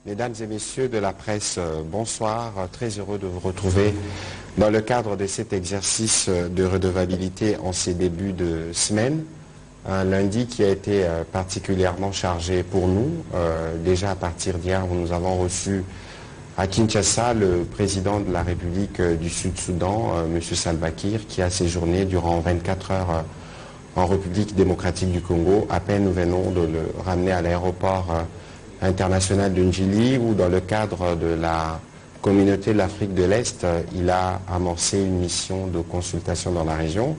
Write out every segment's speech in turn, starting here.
Mesdames et messieurs de la presse, bonsoir. Très heureux de vous retrouver dans le cadre de cet exercice de redevabilité en ces débuts de semaine. Un lundi qui a été particulièrement chargé pour nous. Déjà à partir d'hier, nous avons reçu à Kinshasa le président de la République du Sud-Soudan, M. Salva Kiir, qui a séjourné durant 24 heures en République démocratique du Congo. À peine nous venons de le ramener à l'aéroport international de Njili, où dans le cadre de la communauté de l'Afrique de l'Est, il a amorcé une mission de consultation dans la région.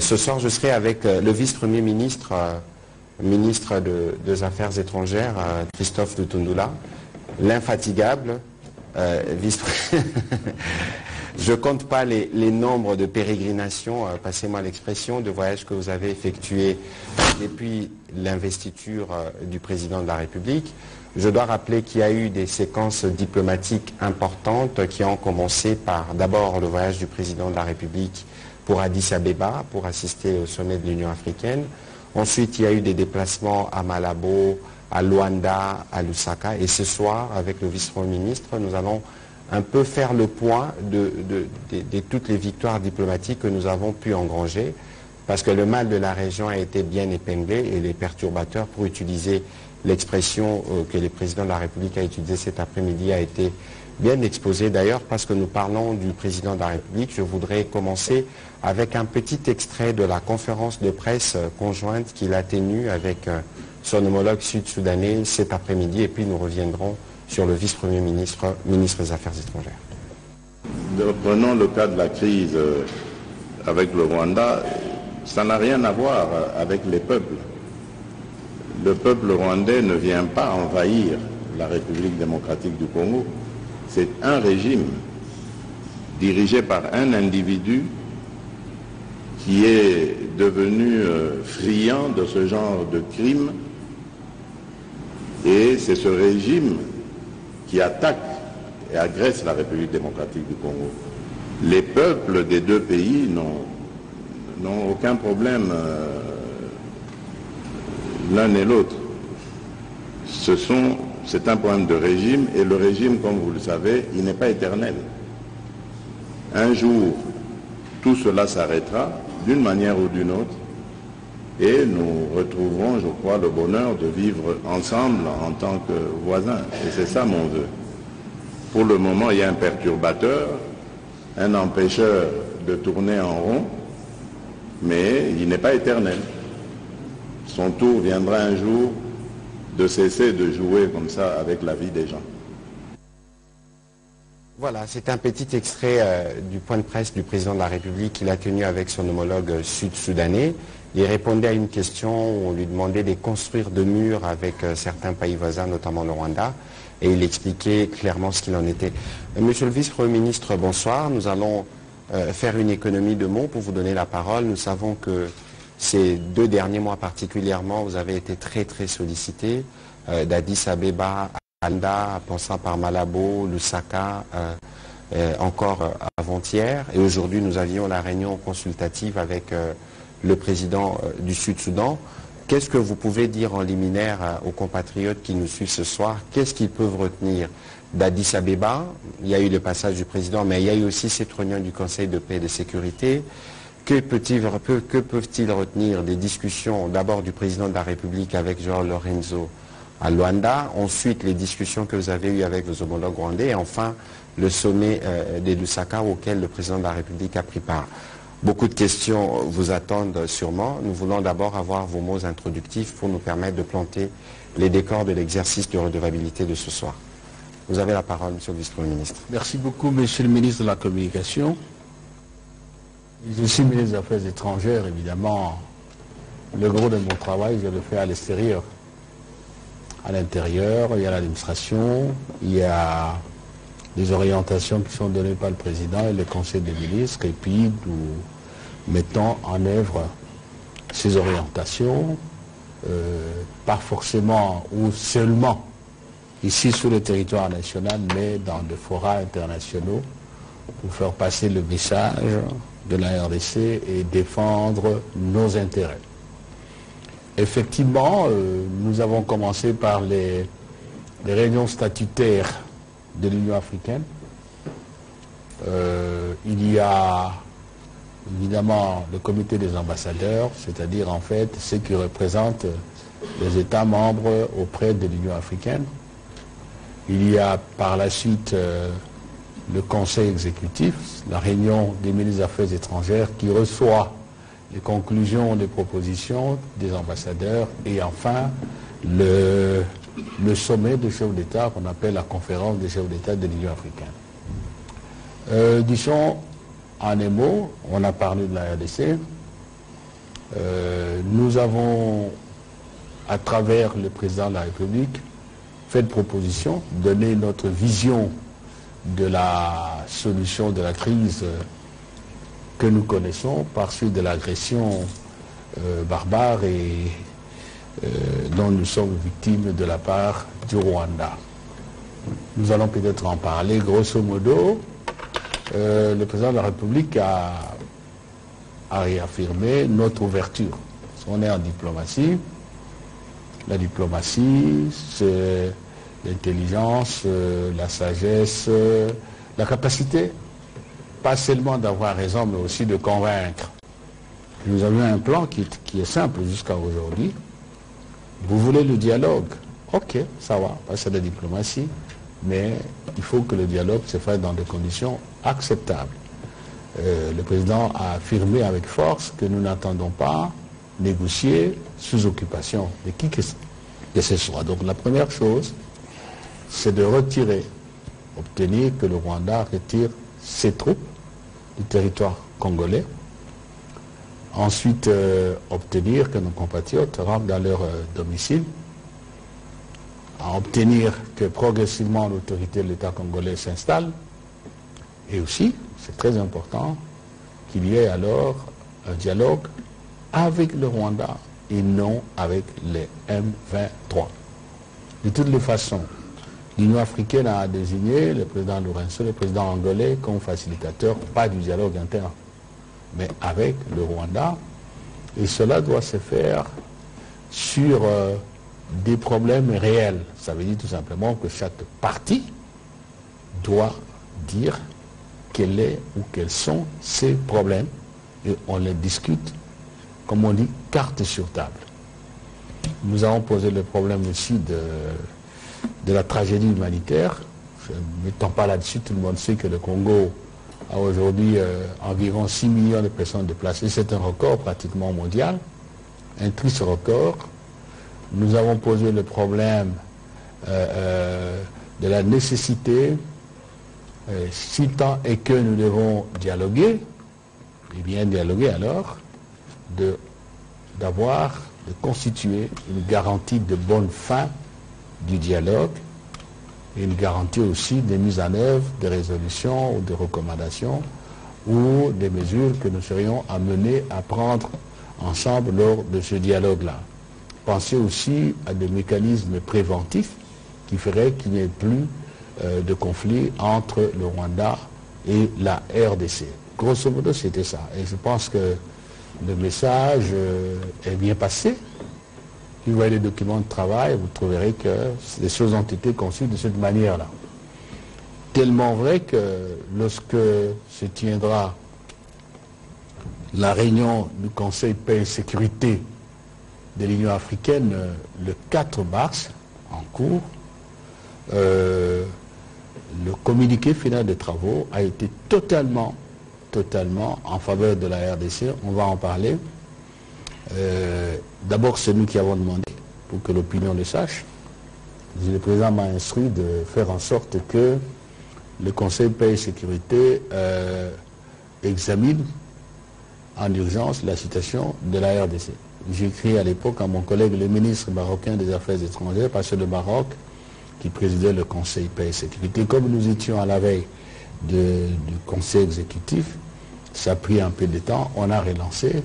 Ce soir, je serai avec le vice-premier ministre, ministre des Affaires étrangères, Christophe Lutundula, l'infatigable Je ne compte pas les nombres de pérégrinations, passez-moi l'expression, de voyages que vous avez effectués depuis l'investiture du président de la République. Je dois rappeler qu'il y a eu des séquences diplomatiques importantes qui ont commencé par d'abord le voyage du président de la République pour Addis Abeba, pour assister au sommet de l'Union africaine. Ensuite, il y a eu des déplacements à Malabo, à Luanda, à Lusaka. Et ce soir, avec le vice-premier ministre, nous allons un peu faire le point de toutes les victoires diplomatiques que nous avons pu engranger, parce que le mal de la région a été bien épinglé et les perturbateurs, pour utiliser l'expression que le président de la République a utilisée cet après-midi, a été bien exposé. D'ailleurs, parce que nous parlons du président de la République, je voudrais commencer avec un petit extrait de la conférence de presse conjointe qu'il a tenue avec son homologue sud-soudanais cet après-midi, et puis nous reviendrons sur le vice-premier ministre, ministre des Affaires étrangères. Prenons le cas de la crise avec le Rwanda, ça n'a rien à voir avec les peuples. Le peuple rwandais ne vient pas envahir la République démocratique du Congo. C'est un régime dirigé par un individu qui est devenu friand de ce genre de crimes, et c'est ce régime qui attaque et agresse la République démocratique du Congo. Les peuples des deux pays n'ont aucun problème l'un et l'autre. C'est un problème de régime, et le régime, comme vous le savez, il n'est pas éternel. Un jour, tout cela s'arrêtera d'une manière ou d'une autre, et nous retrouverons, je crois, le bonheur de vivre ensemble en tant que voisins. Et c'est ça mon vœu. Pour le moment, il y a un perturbateur, un empêcheur de tourner en rond, mais il n'est pas éternel. Son tour viendra un jour de cesser de jouer comme ça avec la vie des gens. Voilà, c'est un petit extrait du point de presse du président de la République qu'il a tenu avec son homologue sud-soudanais. Il répondait à une question où on lui demandait de construire de murs avec certains pays voisins, notamment le Rwanda, et il expliquait clairement ce qu'il en était. Monsieur le vice-premier ministre, bonsoir. Nous allons faire une économie de mots pour vous donner la parole. Nous savons que ces 2 derniers mois particulièrement, vous avez été très très sollicité, d'Addis Abeba à Luanda, passant par Malabo, Lusaka, encore avant-hier. Et aujourd'hui, nous avions la réunion consultative avec le président du Sud-Soudan. Qu'est-ce que vous pouvez dire en liminaire aux compatriotes qui nous suivent ce soir? Qu'est-ce qu'ils peuvent retenir d'Addis Abeba? Il y a eu le passage du président, mais il y a eu aussi cette réunion du Conseil de paix et de sécurité. Que peuvent-ils retenir des discussions d'abord du président de la République avec João Lorenzo à Luanda, ensuite les discussions que vous avez eues avec vos homologues rwandais, et enfin le sommet des Lusaka auquel le président de la République a pris part? Beaucoup de questions vous attendent sûrement. Nous voulons d'abord avoir vos mots introductifs pour nous permettre de planter les décors de l'exercice de redevabilité de ce soir. Vous avez la parole, monsieur le vice-premier ministre. Merci beaucoup, monsieur le ministre de la Communication. Je suis ministre des Affaires étrangères, évidemment. Le gros de mon travail, je le fais à l'extérieur. À l'intérieur, il y a l'administration, il y a les orientations qui sont données par le président et le conseil des ministres, et puis nous mettons en œuvre ces orientations, pas forcément ou seulement ici sur le territoire national, mais dans des forats internationaux, pour faire passer le message de la RDC et défendre nos intérêts. Effectivement, nous avons commencé par les les réunions statutaires de l'Union africaine. Il y a évidemment le comité des ambassadeurs, c'est-à-dire en fait ceux qui représentent les États membres auprès de l'Union africaine. Il y a par la suite le conseil exécutif, la réunion des ministres des Affaires étrangères qui reçoit les conclusions, les propositions des ambassadeurs et enfin le sommet des chefs d'État qu'on appelle la conférence des chefs d'État de l'Union africaine. Disons en un mot, on a parlé de la RDC. Nous avons, à travers le président de la République, fait de propositions, donné notre vision de la solution de la crise que nous connaissons par suite de l'agression barbare et dont nous sommes victimes de la part du Rwanda. Nous allons peut-être en parler. Grosso modo, le président de la République a réaffirmé notre ouverture. On est en diplomatie. La diplomatie, c'est l'intelligence, la sagesse, la capacité, pas seulement d'avoir raison, mais aussi de convaincre. Nous avions un plan qui est simple jusqu'à aujourd'hui. Vous voulez le dialogue? Ok, ça va, c'est la diplomatie, mais il faut que le dialogue se fasse dans des conditions acceptables. Le président a affirmé avec force que nous n'entendons pas négocier sous occupation de qui que ce soit. Donc la première chose, c'est de retirer, obtenir que le Rwanda retire ses troupes du territoire congolais. Ensuite, obtenir que nos compatriotes rentrent dans leur domicile. À obtenir que progressivement l'autorité de l'État congolais s'installe. Et aussi, c'est très important, qu'il y ait alors un dialogue avec le Rwanda et non avec les M23. De toutes les façons, l'Union africaine a désigné le président Lourenço, le président angolais, comme facilitateur, pas du dialogue interne, mais avec le Rwanda. Et cela doit se faire sur des problèmes réels. Ça veut dire tout simplement que chaque partie doit dire quel est ou quels sont ses problèmes et on les discute, comme on dit, carte sur table. Nous avons posé le problème aussi de la tragédie humanitaire. Je ne m'étends pas là-dessus, tout le monde sait que le Congo a aujourd'hui environ 6 millions de personnes déplacées. C'est un record pratiquement mondial, un triste record. Nous avons posé le problème de la nécessité, si tant est que nous devons dialoguer, et bien dialoguer alors, de constituer une garantie de bonne fin du dialogue et une garantie aussi de mise en œuvre des résolutions ou des recommandations ou des mesures que nous serions amenés à prendre ensemble lors de ce dialogue-là. Pensez aussi à des mécanismes préventifs qui feraient qu'il n'y ait plus de conflit entre le Rwanda et la RDC. Grosso modo, c'était ça. Et je pense que le message est bien passé. Si vous voyez les documents de travail, vous trouverez que les choses ont été conçues de cette manière-là. Tellement vrai que lorsque se tiendra la réunion du Conseil paix et sécurité de l'Union africaine le 4 mars, en cours, le communiqué final des travaux a été totalement en faveur de la RDC. On va en parler. D'abord, c'est nous qui avons demandé, pour que l'opinion le sache. Le président m'a instruit de faire en sorte que le Conseil paix et sécurité examine en urgence la situation de la RDC. J'ai écrit à l'époque à mon collègue, le ministre marocain des Affaires étrangères, parce que le Maroc, qui présidait le Conseil paix et sécurité, comme nous étions à la veille du Conseil exécutif, ça a pris un peu de temps. On a relancé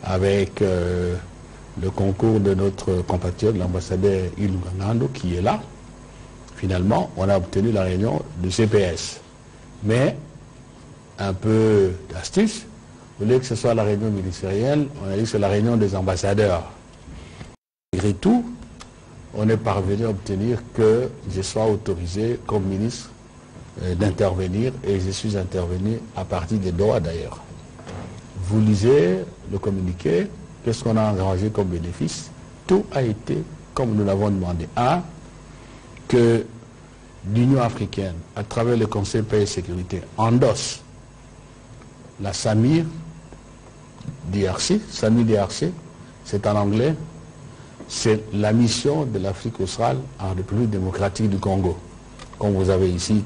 avec le concours de notre compatriote, l'ambassadeur Ilungangando, qui est là. Finalement, on a obtenu la réunion du CPS. Mais, un peu d'astuce, au lieu que ce soit la réunion ministérielle, on a dit que c'est la réunion des ambassadeurs. Malgré tout, on est parvenu à obtenir que je sois autorisé comme ministre d'intervenir, et je suis intervenu à partir de Doha d'ailleurs. Vous lisez le communiqué, qu'est-ce qu'on a engrangé comme bénéfice? Tout a été comme nous l'avons demandé. Un, que l'Union africaine, à travers le Conseil paix et sécurité, endosse la SAMIR DRC. SAMIR DRC, c'est en anglais, c'est la mission de l'Afrique australe en République démocratique du Congo. Comme vous avez ici,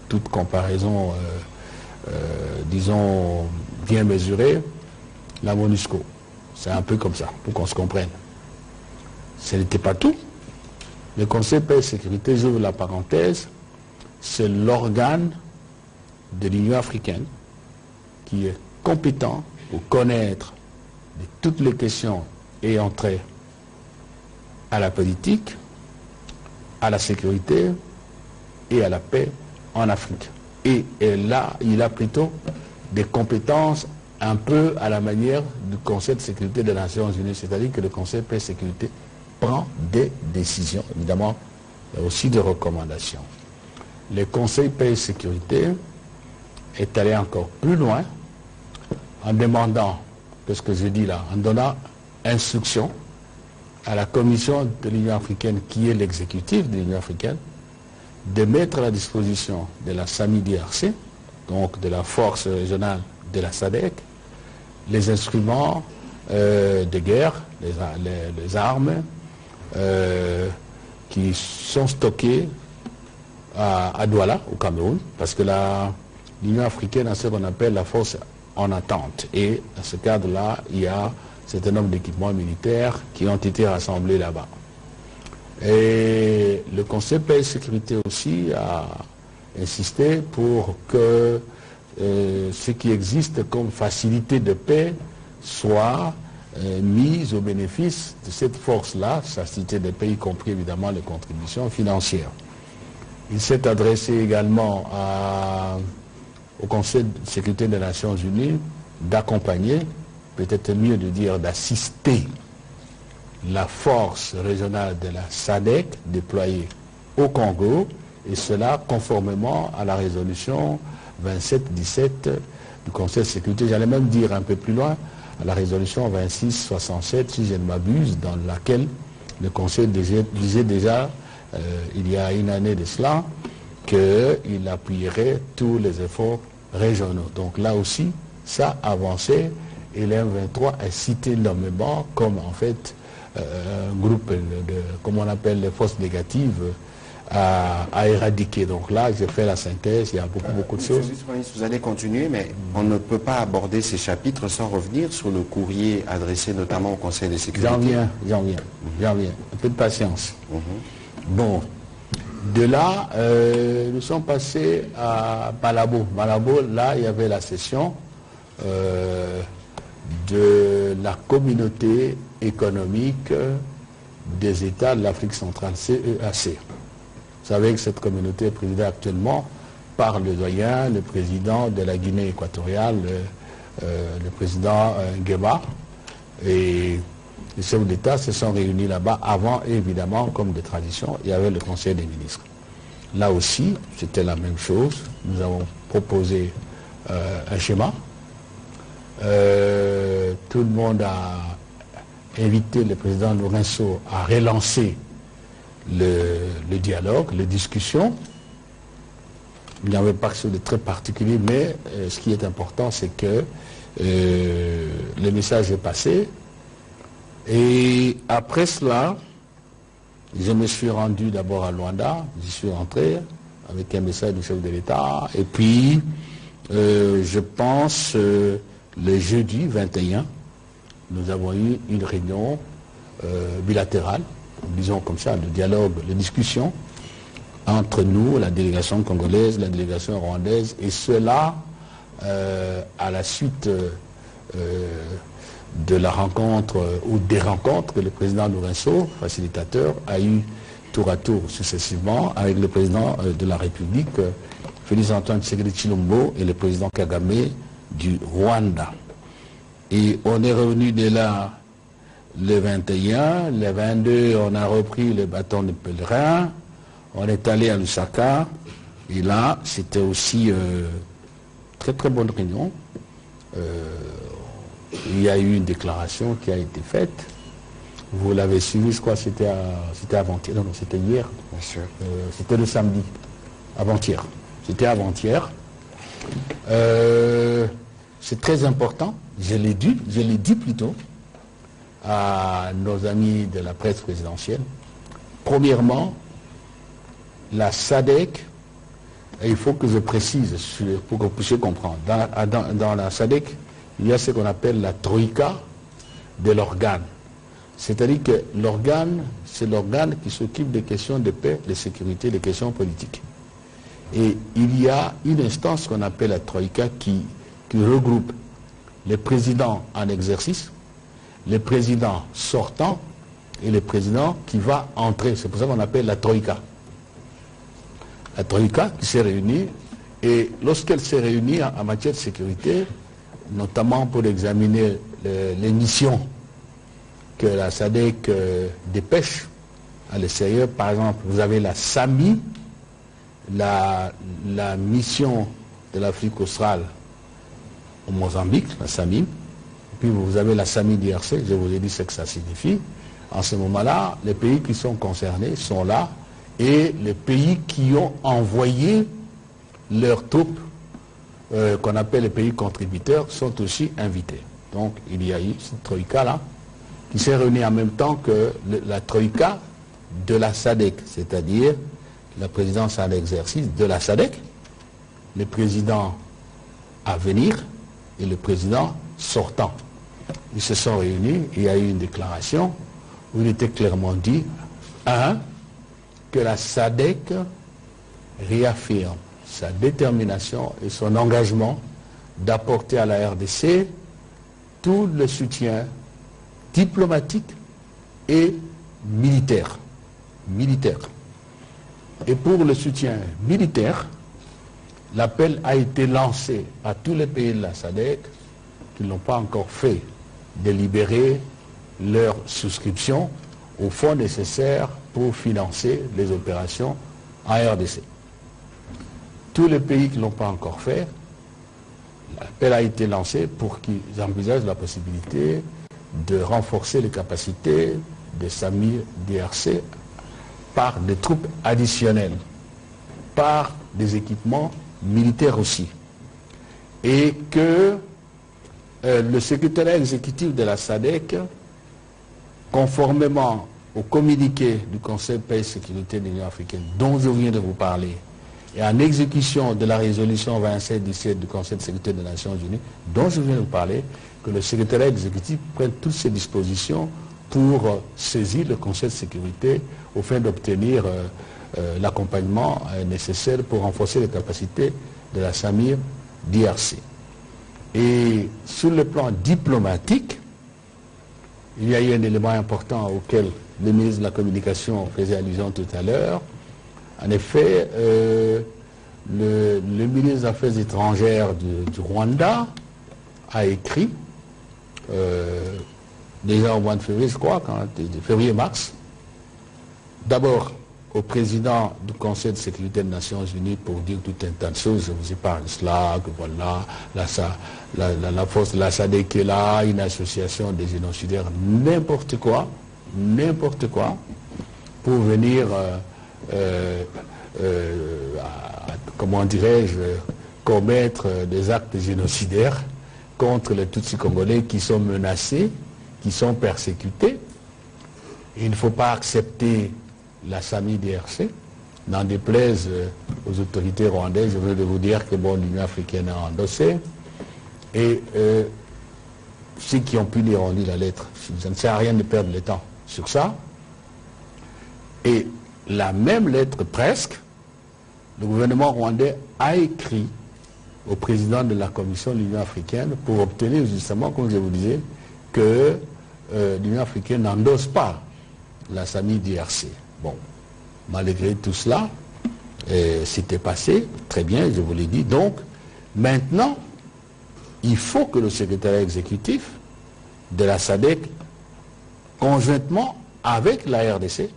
toute comparaison, disons, bien mesurée, la MONUSCO. C'est un peu comme ça, pour qu'on se comprenne. Ce n'était pas tout. Le Conseil paix et sécurité, j'ouvre la parenthèse, c'est l'organe de l'Union africaine qui est compétent pour connaître de toutes les questions ayant trait à la politique, à la sécurité et à la paix en Afrique. Et là, il a plutôt des compétences un peu à la manière du Conseil de sécurité des Nations Unies, c'est-à-dire que le Conseil paix et sécurité prend des décisions, évidemment, il y a aussi des recommandations. Le Conseil paix et sécurité est allé encore plus loin en demandant, qu'est-ce que je dis là, en donnant instruction à la Commission de l'Union africaine, qui est l'exécutif de l'Union africaine, de mettre à la disposition de la SAMI-DRC, donc de la force régionale de la SADC, les instruments de guerre, les armes qui sont stockés à Douala, au Cameroun, parce que l'Union africaine a ce qu'on appelle la force en attente. Et dans ce cadre-là, il y a un certain nombre d'équipements militaires qui ont été rassemblés là-bas. Et le Conseil paix et sécurité aussi a insisté pour que ce qui existe comme facilité de paix soit mise au bénéfice de cette force-là, facilité de paix, y compris évidemment les contributions financières. Il s'est adressé également au Conseil de sécurité des Nations Unies d'accompagner, peut-être mieux de dire d'assister, la force régionale de la SADC déployée au Congo, et cela conformément à la résolution 2717 du Conseil de sécurité. J'allais même dire un peu plus loin, à la résolution 2667, si je ne m'abuse, dans laquelle le Conseil disait déjà, il y a une année de cela, qu'il appuierait tous les efforts régionaux. Donc là aussi, ça avançait, et l'M23 est cité nommément comme en fait un groupe comme on appelle les forces négatives à éradiquer. Donc là, j'ai fait la synthèse, il y a beaucoup de choses. Vous allez continuer, mais on ne peut pas aborder ces chapitres sans revenir sur le courrier adressé notamment au Conseil de sécurité. J'en viens. Un peu de patience. Bon, de là, nous sommes passés à Malabo. Malabo, là, il y avait la session de la communauté économique des États de l'Afrique centrale, CEAC. Vous savez que cette communauté est présidée actuellement par le doyen, le président de la Guinée équatoriale, le président Nguema, et les chefs d'État se sont réunis là-bas. Avant, évidemment, comme de tradition, il y avait le Conseil des ministres. Là aussi, c'était la même chose. Nous avons proposé un schéma. Tout le monde a invité le président Lourenço à relancer le dialogue, les discussions. Il n'y avait pas quelque chose de très particulier, mais ce qui est important, c'est que le message est passé. Et après cela, je me suis rendu d'abord à Luanda, j'y suis rentré avec un message du chef de l'État, et puis je pense le jeudi 21, nous avons eu une réunion bilatérale, disons comme ça, de dialogue, de discussion entre nous, la délégation congolaise, la délégation rwandaise, et cela à la suite de la rencontre ou des rencontres que le président Lourenço, facilitateur, a eu tour à tour successivement avec le président de la République, Félix Antoine Tshisekedi Tshilombo, et le président Kagame du Rwanda. Et on est revenu de là le 21, le 22, on a repris le bâton de pèlerin, on est allé à Lusaka, et là, c'était aussi très très bonne réunion. Il y a eu une déclaration qui a été faite. Vous l'avez suivi, je crois, c'était avant-hier. Non, c'était hier. Bien sûr. C'était le samedi. Avant-hier. C'était avant-hier. C'est très important. Je l'ai dit plutôt à nos amis de la presse présidentielle. Premièrement, la SADC, et il faut que je précise pour que vous puissiez comprendre. Dans la SADC, il y a ce qu'on appelle la troïka de l'organe. C'est-à-dire que l'organe, c'est l'organe qui s'occupe des questions de paix, de sécurité, des questions politiques. Et il y a une instance qu'on appelle la troïka qui regroupe les présidents en exercice, les présidents sortants et les présidents qui vont entrer. C'est pour ça qu'on appelle la troïka. La troïka qui s'est réunie, et lorsqu'elle s'est réunie en matière de sécurité, notamment pour examiner les missions que la SADC dépêche à l'extérieur. Par exemple, vous avez la SAMI, la mission de l'Afrique australe au Mozambique, la SAMI. Puis vous avez la SAMI d'IRC, je vous ai dit ce que ça signifie. En ce moment-là, les pays qui sont concernés sont là, et les pays qui ont envoyé leurs troupes, qu'on appelle les pays contributeurs, sont aussi invités. Donc il y a eu cette troïka-là, qui s'est réunie en même temps que la troïka de la SADC, c'est-à-dire la présidence en exercice de la SADC, le président à venir et le président sortant. Ils se sont réunis, il y a eu une déclaration où il était clairement dit, que la SADC réaffirme sa détermination et son engagement d'apporter à la RDC tout le soutien diplomatique et militaire. Et pour le soutien militaire, l'appel a été lancé à tous les pays de la SADC qui n'ont pas encore fait de libérer leur souscription aux fonds nécessaires pour financer les opérations en RDC. Tous les pays qui ne l'ont pas encore fait, l'appel a été lancé pour qu'ils envisagent la possibilité de renforcer les capacités des SAMI DRC par des troupes additionnelles, par des équipements militaires aussi. Et que le secrétariat exécutif de la SADC, conformément au communiqué du Conseil paix et sécurité de l'Union africaine dont je viens de vous parler, et en exécution de la résolution 27-17 du Conseil de sécurité des Nations Unies, dont je viens de vous parler, que le secrétariat exécutif prenne toutes ses dispositions pour saisir le Conseil de sécurité au fin d'obtenir l'accompagnement nécessaire pour renforcer les capacités de la SAMI DRC. Et sur le plan diplomatique, il y a eu un élément important auquel le ministre de la Communication faisait allusion tout à l'heure. En effet, le ministre des Affaires étrangères du Rwanda a écrit, déjà au mois de février, je crois, février-mars, d'abord au président du Conseil de sécurité des Nations Unies pour dire tout un tas de choses. Je vous ai parlé de cela, que voilà, la force de la SADC est là, une association des génocidaires, n'importe quoi, pour venir, comment dirais-je, commettre des actes génocidaires contre les Tutsis congolais qui sont menacés, qui sont persécutés. Il ne faut pas accepter la SAMI DRC, n'en déplaise aux autorités rwandaises. Je veux vous dire que bon, l'Union africaine a endossé. Et ceux qui ont pu lire ont lu la lettre. Ça ne sert à rien de perdre le temps sur ça. Et la même lettre presque, le gouvernement rwandais a écrit au président de la Commission de l'Union africaine pour obtenir justement, comme je vous disais, que l'Union africaine n'endosse pas la SAMI DRC. Bon, malgré tout cela, c'était passé, très bien, je vous l'ai dit. Donc, maintenant, il faut que le secrétariat exécutif de la SADC conjointement avec la RDC,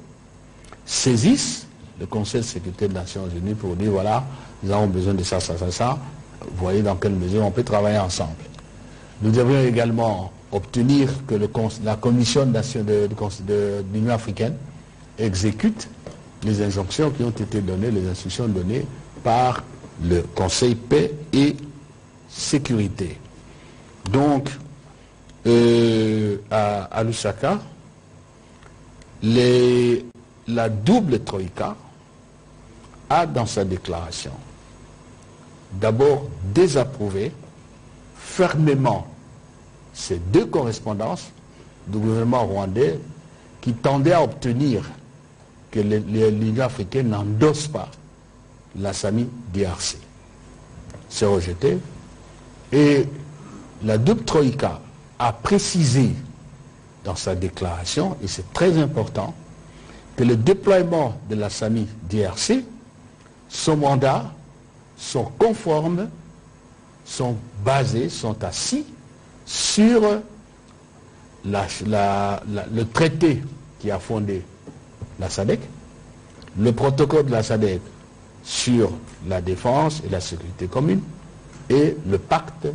saisissent le Conseil de sécurité des Nations Unies pour dire voilà, nous avons besoin de ça, ça, ça, ça. Vous voyez dans quelle mesure on peut travailler ensemble. Nous devrions également obtenir que la Commission de l'Union africaine exécute les injonctions qui ont été données, les instructions données par le Conseil paix et sécurité. Donc, à Lusaka, la double troïka a dans sa déclaration d'abord désapprouvé fermement ces deux correspondances du gouvernement rwandais qui tendaient à obtenir que l'Union africaine n'endosse pas la SAMI DRC. C'est rejeté. Et la double troïka a précisé dans sa déclaration, et c'est très important, que le déploiement de la SAMI DRC, son mandat, sont conformes, sont basés, sont assis sur le traité qui a fondé la SADC, le protocole de la SADC sur la défense et la sécurité commune et le pacte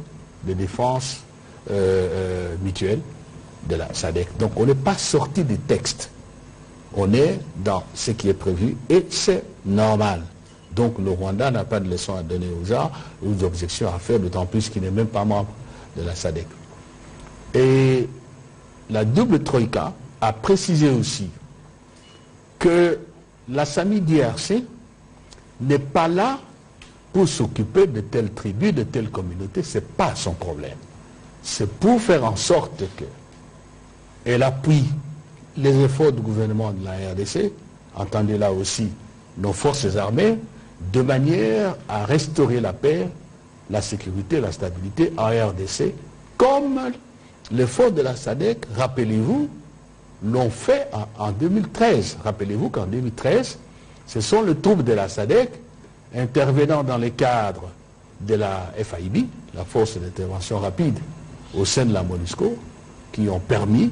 de défense mutuelle de la SADC. Donc on n'est pas sorti du texte, on est dans ce qui est prévu et c'est normal. Donc le Rwanda n'a pas de leçon à donner aux gens ou d'objections à faire, d'autant plus qu'il n'est même pas membre de la SADC. Et la double troïka a précisé aussi que la SAMI DRC n'est pas là pour s'occuper de telle tribu, de telle communauté, ce n'est pas son problème. C'est pour faire en sorte qu'elle appuie les efforts du gouvernement de la RDC, entendez là aussi nos forces armées, de manière à restaurer la paix, la sécurité, la stabilité en RDC, comme l'effort de la SADC, rappelez-vous, l'ont fait en 2013. Rappelez-vous qu'en 2013, ce sont les troupes de la SADC intervenant dans le cadre de la FIB, la force d'intervention rapide au sein de la MONUSCO, qui ont permis,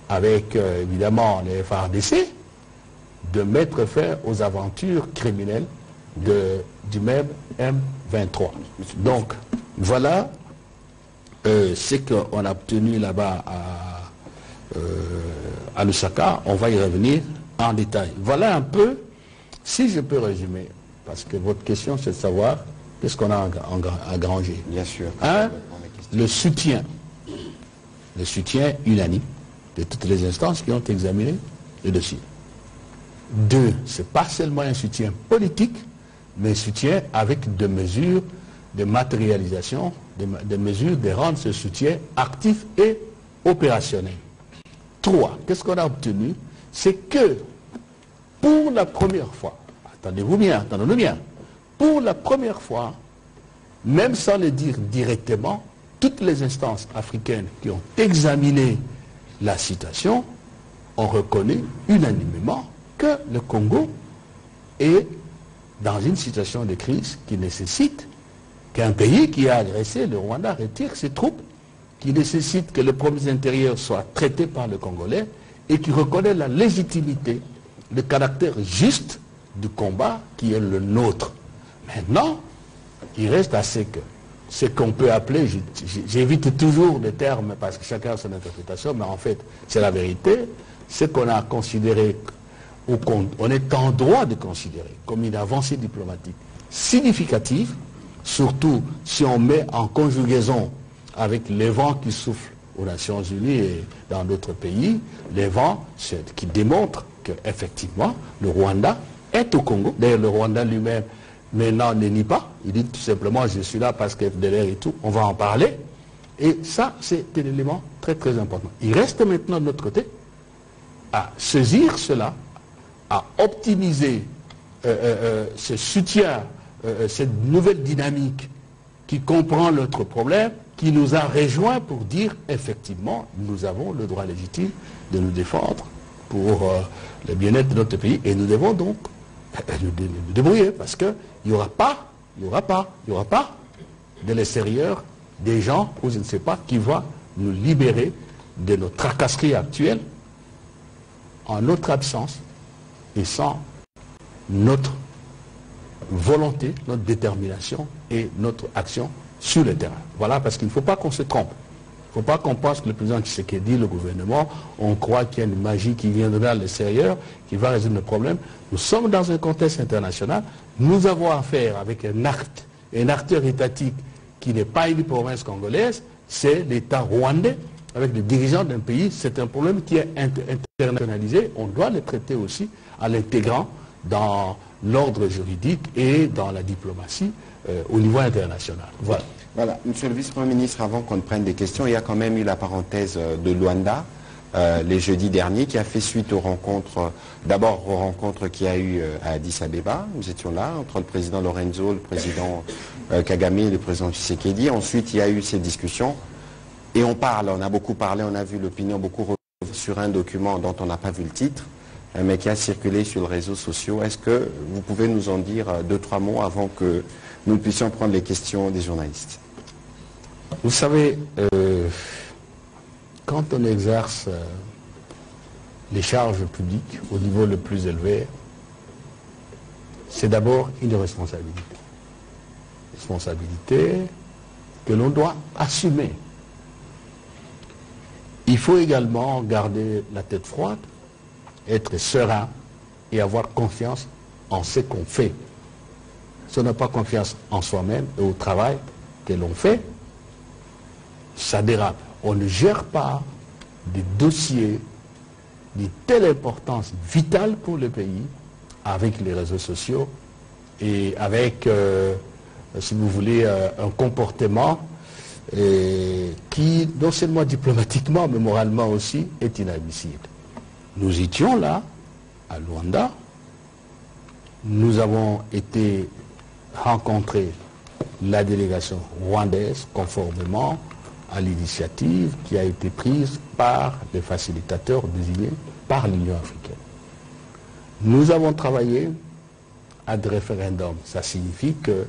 avec évidemment les FARDC, de mettre fin aux aventures criminelles du même M23. Donc, voilà ce qu'on a obtenu là-bas à Lusaka. On va y revenir en détail. Voilà un peu, si je peux résumer, parce que votre question c'est de savoir qu'est-ce qu'on a engrangé. Bien sûr. Un, le soutien unanime de toutes les instances qui ont examiné le dossier. Deux, ce n'est pas seulement un soutien politique, mais un soutien avec des mesures de matérialisation, des mesures de rendre ce soutien actif et opérationnel. Trois, qu'est-ce qu'on a obtenu? C'est que, pour la première fois, attendez-nous bien, pour la première fois, même sans le dire directement, toutes les instances africaines qui ont examiné la situation ont reconnu unanimement que le Congo est dans une situation de crise qui nécessite qu'un pays qui a agressé le Rwanda retire ses troupes, qui nécessite que les problèmes intérieurs soient traités par le Congolais et qui reconnaît la légitimité, le caractère juste du combat qui est le nôtre. Maintenant, il reste ce qu'on peut appeler, j'évite toujours les termes parce que chacun a son interprétation, mais en fait, c'est la vérité, ce qu'on a considéré, ou qu'on est en droit de considérer comme une avancée diplomatique significative, surtout si on met en conjugaison avec les vents qui soufflent aux Nations Unies et dans d'autres pays, les vents qui démontrent qu'effectivement, le Rwanda est au Congo. D'ailleurs, le Rwanda lui-même, maintenant, ne nie pas. Il dit tout simplement, je suis là parce que FDLR et tout, on va en parler. Et ça, c'est un élément très très important. Il reste maintenant de notre côté à saisir cela, à optimiser ce soutien, cette nouvelle dynamique qui comprend notre problème, qui nous a rejoints pour dire effectivement nous avons le droit légitime de nous défendre pour le bien-être de notre pays et nous devons donc nous débrouiller parce qu'il n'y aura pas de l'extérieur des gens ou je ne sais pas qui va nous libérer de nos tracasseries actuelles en notre absence et sans notre volonté, notre détermination et notre action sur le terrain. Voilà, parce qu'il ne faut pas qu'on se trompe. Il ne faut pas qu'on pense que le président Tshisekedi, le gouvernement, on croit qu'il y a une magie qui viendra à l'extérieur, qui va résoudre le problème. Nous sommes dans un contexte international. Nous avons affaire avec un acteur étatique qui n'est pas une province congolaise, c'est l'État rwandais, avec les dirigeants d'un pays. C'est un problème qui est internationalisé. On doit le traiter aussi en l'intégrant dans l'ordre juridique et dans la diplomatie au niveau international. Voilà. Voilà, Monsieur le Vice-Premier ministre, avant qu'on ne prenne des questions, il y a quand même eu la parenthèse de Luanda, les jeudis derniers, qui a fait suite aux rencontres, d'abord aux rencontres qu'il y a eu à Addis Abeba, nous étions là, entre le président Lorenzo, le président Kagame et le président Tshisekedi. Ensuite, il y a eu ces discussions, et on a beaucoup parlé, on a vu l'opinion beaucoup sur un document dont on n'a pas vu le titre, mais qui a circulé sur les réseaux sociaux. Est-ce que vous pouvez nous en dire 2-3 mots avant que nous puissions prendre les questions des journalistes? Vous savez, quand on exerce les charges publiques au niveau le plus élevé, c'est d'abord une responsabilité. Responsabilité que l'on doit assumer. Il faut également garder la tête froide, être serein et avoir confiance en ce qu'on fait. Si on n'a pas confiance en soi-même et au travail que l'on fait, ça dérape. On ne gère pas des dossiers de telle importance vitale pour le pays avec les réseaux sociaux et avec, si vous voulez, un comportement qui, non seulement diplomatiquement, mais moralement aussi, est inadmissible. Nous étions là, à Luanda. Nous avons été rencontrer la délégation rwandaise conformément à l'initiative qui a été prise par les facilitateurs désignés par l'Union africaine. Nous avons travaillé à des référendums. Ça signifie que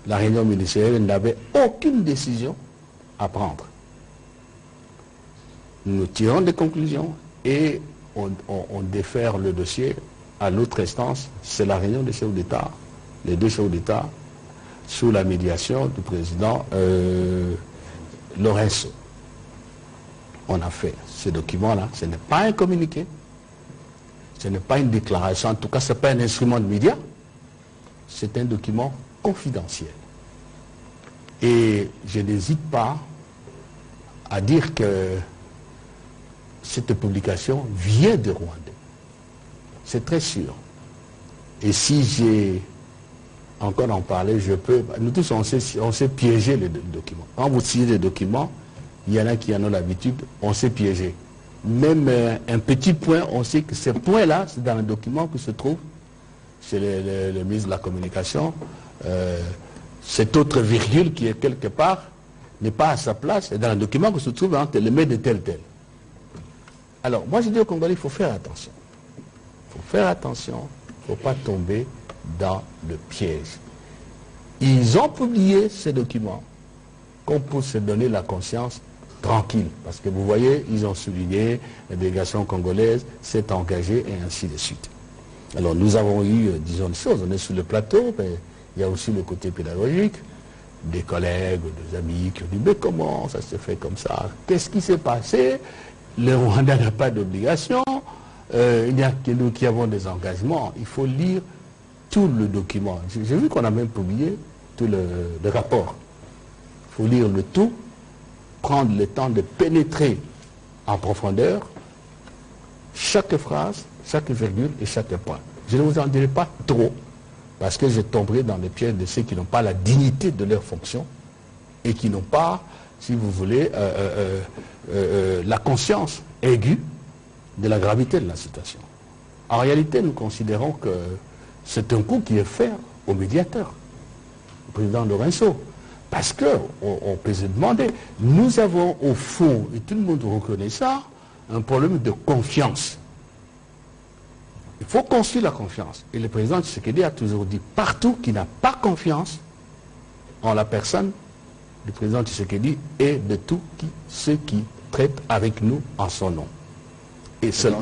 la réunion ministérielle n'avait aucune décision à prendre. Nous tirons des conclusions et on défère le dossier à l'autre instance. C'est la réunion des chefs d'État, les deux chefs d'État, sous la médiation du président Lorenzo. On a fait ce document-là. Ce n'est pas un communiqué, ce n'est pas une déclaration, en tout cas ce n'est pas un instrument de média, c'est un document confidentiel. Et je n'hésite pas à dire que cette publication vient de Rwanda. C'est très sûr. Et si j'ai encore en parler, je peux. Nous tous, on sait piéger les documents. Quand vous signez des documents, il y en a qui en ont l'habitude, on sait piéger. Même un petit point, on sait que ce point-là, c'est dans le document que se trouve chez le ministre de la Communication. Cette autre virgule qui est quelque part n'est pas à sa place, c'est dans le document que se trouve entre les mains de tel. Alors, moi je dis au Congolais, il faut faire attention. Il faut faire attention, il ne faut pas tomber dans le piège. Ils ont publié ces documents qu'on peut se donner la conscience tranquille. Parce que vous voyez, ils ont souligné, la délégation congolaise s'est engagée et ainsi de suite. Alors nous avons eu, disons, des choses, on est sur le plateau, mais il y a aussi le côté pédagogique, des collègues, des amis qui ont dit, mais comment ça se fait comme ça? Qu'est-ce qui s'est passé? Le Rwanda n'a pas d'obligation, il n'y a que nous qui avons des engagements. Il faut lire tout le document. J'ai vu qu'on a même publié tout le rapport. Il faut lire le tout, prendre le temps de pénétrer en profondeur chaque phrase, chaque virgule et chaque point. Je ne vous en dirai pas trop, parce que je tomberai dans les pièges de ceux qui n'ont pas la dignité de leur fonction et qui n'ont pas, si vous voulez, la conscience aiguë de la gravité de la situation. En réalité, nous considérons que c'est un coup qui est fait au médiateur, au président Lorenzo. Parce qu'on peut se demander, nous avons au fond, et tout le monde reconnaît ça, un problème de confiance. Il faut construire la confiance. Et le président Tshisekedi a toujours dit partout qu'il n'a pas confiance en la personne du président Tshisekedi et de tous ceux qui traitent avec nous en son nom. Et cela...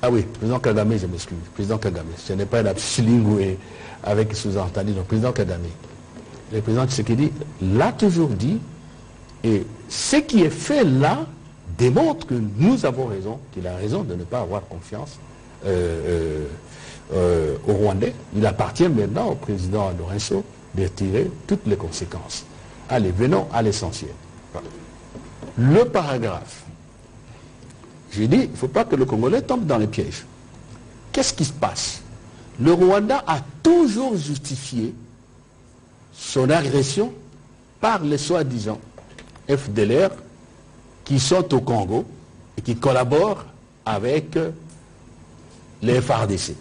Ah oui, président Kagame, je m'excuse. Président Kagame, ce n'est pas un absilingoué avec sous-entendu. Donc, président Kagame, le président Tshisekedi l'a toujours dit, et ce qui est fait là démontre que nous avons raison, qu'il a raison de ne pas avoir confiance au Rwandais. Il appartient maintenant au président Lorenzo de tirer toutes les conséquences. Allez, venons à l'essentiel. Le paragraphe. J'ai dit, il ne faut pas que le Congolais tombe dans les pièges. Qu'est-ce qui se passe? Le Rwanda a toujours justifié son agression par les soi-disant FDLR qui sont au Congo et qui collaborent avec les FARDC.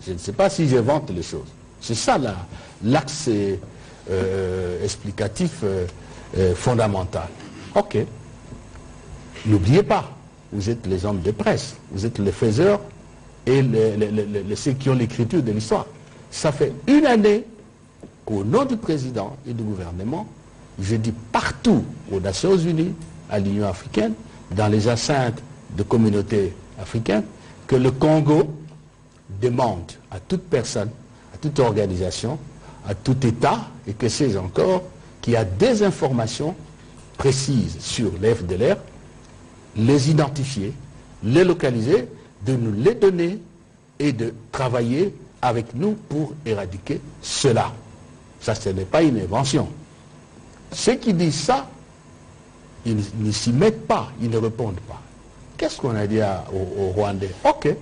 Je ne sais pas si j'invente les choses. C'est ça l'axe explicatif fondamental. Ok. N'oubliez pas, vous êtes les hommes de presse, vous êtes les faiseurs et ceux qui ont l'écriture de l'histoire. Ça fait une année qu'au nom du président et du gouvernement, je dis partout aux Nations Unies, à l'Union africaine, dans les enceintes de communautés africaines, que le Congo demande à toute personne, à toute organisation, à tout État, et que sais-je encore, qui a des informations précises sur les FDLR, les identifier, les localiser, de nous les donner et de travailler avec nous pour éradiquer cela. Ça, ce n'est pas une invention. Ceux qui disent ça, ils ne s'y mettent pas, ils ne répondent pas. Qu'est-ce qu'on a dit aux Rwandais? Ok,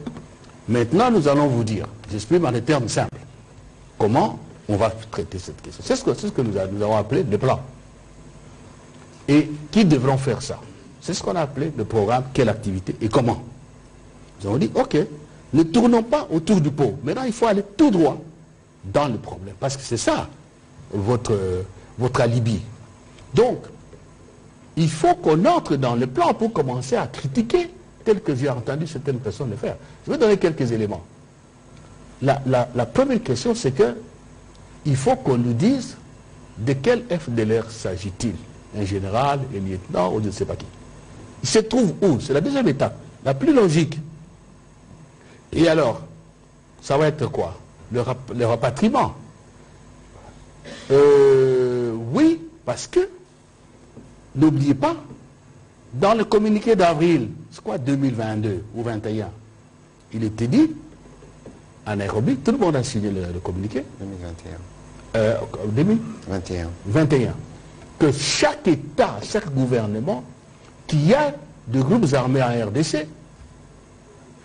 maintenant nous allons vous dire, j'exprime en des termes simples, comment on va traiter cette question. C'est ce que nous avons appelé le plan. Et qui devront faire ça? C'est ce qu'on a appelé le programme, quelle activité et comment. Nous avons dit, ok, ne tournons pas autour du pot. Maintenant, il faut aller tout droit dans le problème. Parce que c'est ça, votre alibi. Donc, il faut qu'on entre dans le plan pour commencer à critiquer, tel que j'ai entendu certaines personnes le faire. Je vais donner quelques éléments. La première question, c'est que il faut qu'on nous dise de quel FDLR s'agit-il? Un général, un lieutenant, ou je ne sais pas qui. Il se trouve où? C'est la deuxième étape, la plus logique. Et alors, ça va être quoi? Le rapatriement. Oui, parce que, n'oubliez pas, dans le communiqué d'avril, c'est quoi 2022 ou 2021, il était dit, à Nairobi, tout le monde a signé le communiqué. 2021. 21. Que chaque État, chaque gouvernement qui a de groupes armés en RDC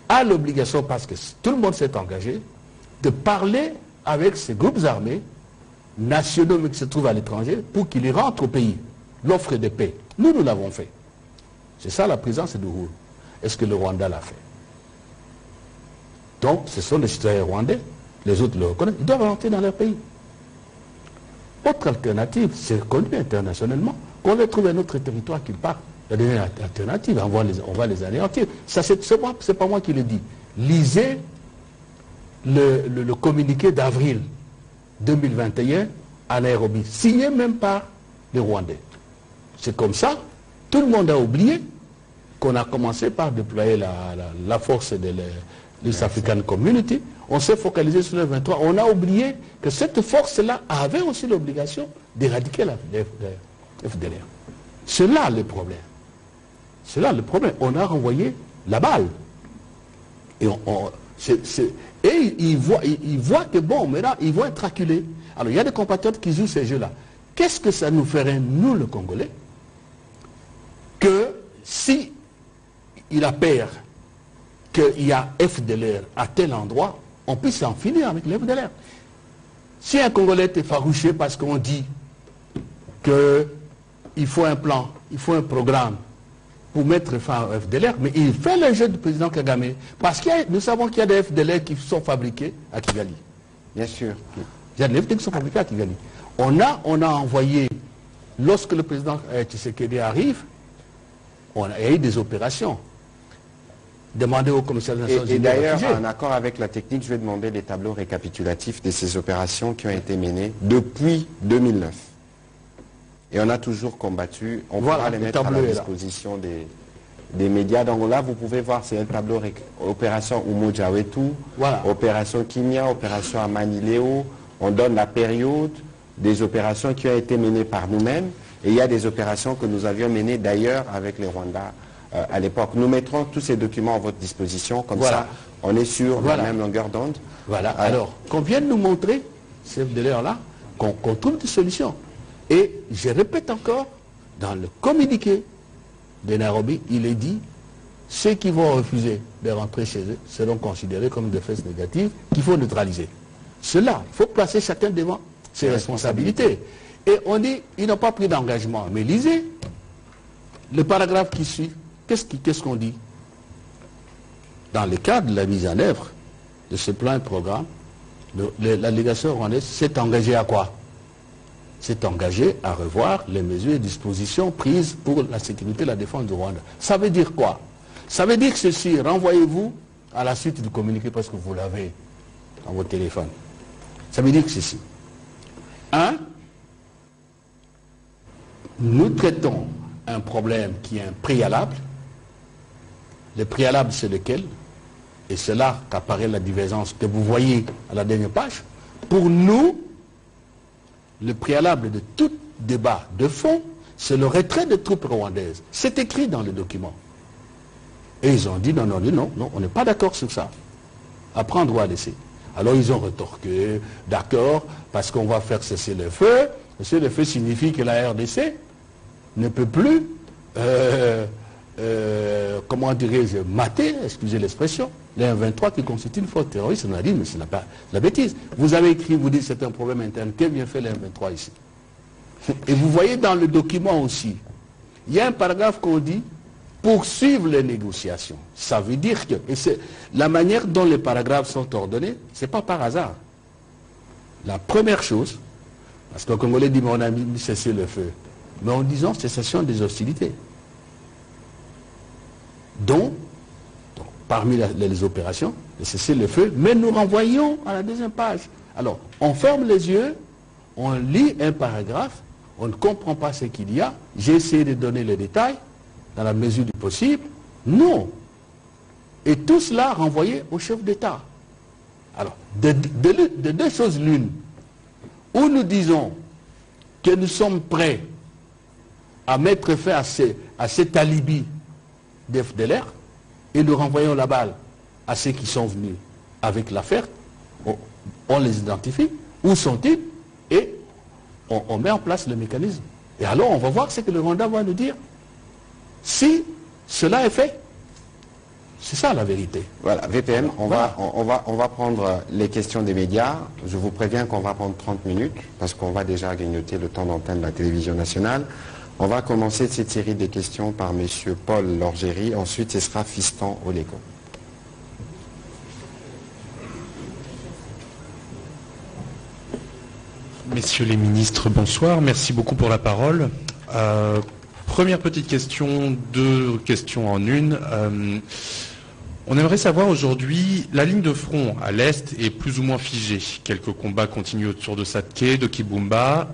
a l'obligation, parce que tout le monde s'est engagé, de parler avec ces groupes armés nationaux mais qui se trouvent à l'étranger pour qu'ils rentrent au pays. L'offre de paix. Nous l'avons fait. C'est ça la présence de Uhuru. Est-ce que le Rwanda l'a fait? Donc, ce sont les citoyens rwandais, les autres le reconnaissent, ils doivent rentrer dans leur pays. Autre alternative, c'est reconnu internationalement, qu'on les trouve un autre territoire qui part. La dernière alternative, on va les anéantir. Ça, c'est pas moi qui le dis. Lisez le communiqué d'avril 2021 à Nairobi, signé même par les Rwandais. C'est comme ça, tout le monde a oublié qu'on a commencé par déployer la force de l'East African Community. On s'est focalisé sur le 23. On a oublié que cette force-là avait aussi l'obligation d'éradiquer la FDLR. C'est là le problème. C'est là le problème. On a renvoyé la balle. Et ils voient que bon, maintenant, ils vont être acculés. Alors, il y a des compatriotes qui jouent ces jeux-là. Qu'est-ce que ça nous ferait, nous, le Congolais, que si il a peur qu'il y a FDLR à tel endroit, on puisse en finir avec les FDLR. Si un Congolais est effarouché parce qu'on dit qu'il faut un plan, il faut un programme pour mettre fin au FDLR, mais il fait le jeu du président Kagame, parce que nous savons qu'il y a des FDLR qui sont fabriqués à Kigali. Bien sûr. Il y a des FDLR qui sont fabriqués à Kigali. On a envoyé, lorsque le président Tshisekedi arrive, il y a eu des opérations. Demander au commissaire des Nations Unies. Et d'ailleurs, en accord avec la technique, je vais demander les tableaux récapitulatifs de ces opérations qui ont été menées depuis 2009. Et on a toujours combattu. On pourra les mettre à la disposition des médias. Donc là, vous pouvez voir, c'est un tableau opération Umoja Wetu, Voilà. opération Kimia, opération Amanileo. On donne la période des opérations qui ont été menées par nous-mêmes. Et il y a des opérations que nous avions menées d'ailleurs avec les Rwandais à l'époque. Nous mettrons tous ces documents à votre disposition. Comme ça, on est sur la même longueur d'onde. Voilà. Alors, qu'on vienne nous montrer, chef de l'heure là, qu'on trouve des solutions. Et je répète encore, dans le communiqué de Nairobi, il est dit, ceux qui vont refuser de rentrer chez eux seront considérés comme des faits négatives qu'il faut neutraliser. Cela, il faut placer chacun devant ses responsabilités. Et on dit, ils n'ont pas pris d'engagement. Mais lisez le paragraphe qui suit. Qu'est-ce qu'on dit? Dans le cadre de la mise en œuvre de ce plan et programme, la délégation rwandaise s'est engagée à quoi? S'est engagée à revoir les mesures et dispositions prises pour la sécurité et la défense du Rwanda. Ça veut dire quoi? Ça veut dire que ceci, renvoyez-vous à la suite du communiqué parce que vous l'avez dans votre téléphone. Ça veut dire que ceci. 1. Nous traitons un problème qui est un préalable. Le préalable, c'est lequel? Et c'est là qu'apparaît la divergence que vous voyez à la dernière page. Pour nous, le préalable de tout débat de fond, c'est le retrait des troupes rwandaises. C'est écrit dans le document. Et ils ont dit non, on n'est pas d'accord sur ça. À prendre ou à laisser. Alors ils ont retorqué, d'accord, parce qu'on va faire cesser le feu. Cesser le feu signifie que la RDC ne peut plus, comment dirais-je, mater, excusez l'expression, les 23 qui constituent une force terroriste. On a dit, mais ce n'est pas la bêtise. Vous avez écrit, vous dites c'est un problème interne. Qu'est-ce vient faire les 23 ici? Et vous voyez dans le document aussi, il y a un paragraphe qu'on dit poursuivre les négociations. Ça veut dire que, et c'est la manière dont les paragraphes sont ordonnés, ce n'est pas par hasard. La première chose, parce que le Congolais dit, mais on a mis cesser le feu, mais en disant cessation des hostilités. Donc parmi les opérations, de cesser le feu, mais nous renvoyons à la deuxième page. Alors, on ferme les yeux, on lit un paragraphe, on ne comprend pas ce qu'il y a, j'ai essayé de donner les détails, dans la mesure du possible, non. Et tout cela renvoyé au chef d'État. Alors, de deux choses l'une, où nous disons que nous sommes prêts à mettre fin à cet alibi d'FDLR, et nous renvoyons la balle à ceux qui sont venus avec l'affaire, on les identifie, où sont-ils, et on met en place le mécanisme. Et alors on va voir ce que le Rwanda va nous dire. Si cela est fait, c'est ça la vérité. Voilà, VPM, on va prendre les questions des médias. Je vous préviens qu'on va prendre 30 minutes, parce qu'on va déjà grignoter le temps d'antenne de la télévision nationale. On va commencer cette série de questions par M. Paul Lorgéry. Ensuite, ce sera Fiston Oleko. Messieurs les ministres, bonsoir. Merci beaucoup pour la parole. Première petite question, deux questions en une. On aimerait savoir aujourd'hui, la ligne de front à l'Est est plus ou moins figée. Quelques combats continuent autour de Satke, de Kibumba.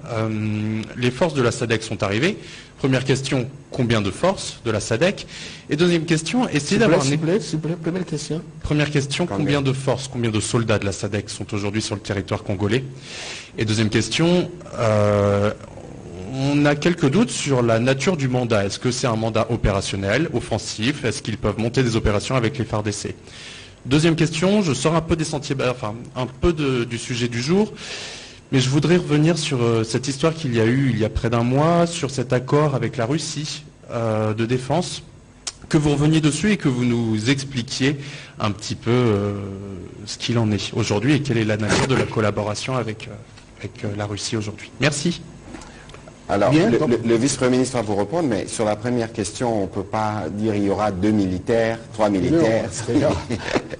Les forces de la SADC sont arrivées. Première question, combien de forces de la SADC? Et deuxième question, essayez d'avoir... S'il vous plaît, première question. Première question, combien de forces, combien de soldats de la SADC sont aujourd'hui sur le territoire congolais? Et deuxième question, on a quelques doutes sur la nature du mandat. Est-ce que c'est un mandat opérationnel, offensif? Est-ce qu'ils peuvent monter des opérations avec les FARDC? Deuxième question, je sors un peu des sentiers, enfin un peu du sujet du jour, mais je voudrais revenir sur cette histoire qu'il y a eu il y a près d'un mois, sur cet accord avec la Russie de défense, que vous reveniez dessus et que vous nous expliquiez un petit peu ce qu'il en est aujourd'hui et quelle est la nature de la collaboration avec la Russie aujourd'hui. Merci. Alors, le vice-premier ministre va vous répondre, mais sur la première question, on ne peut pas dire il y aura 2 militaires, 3 militaires.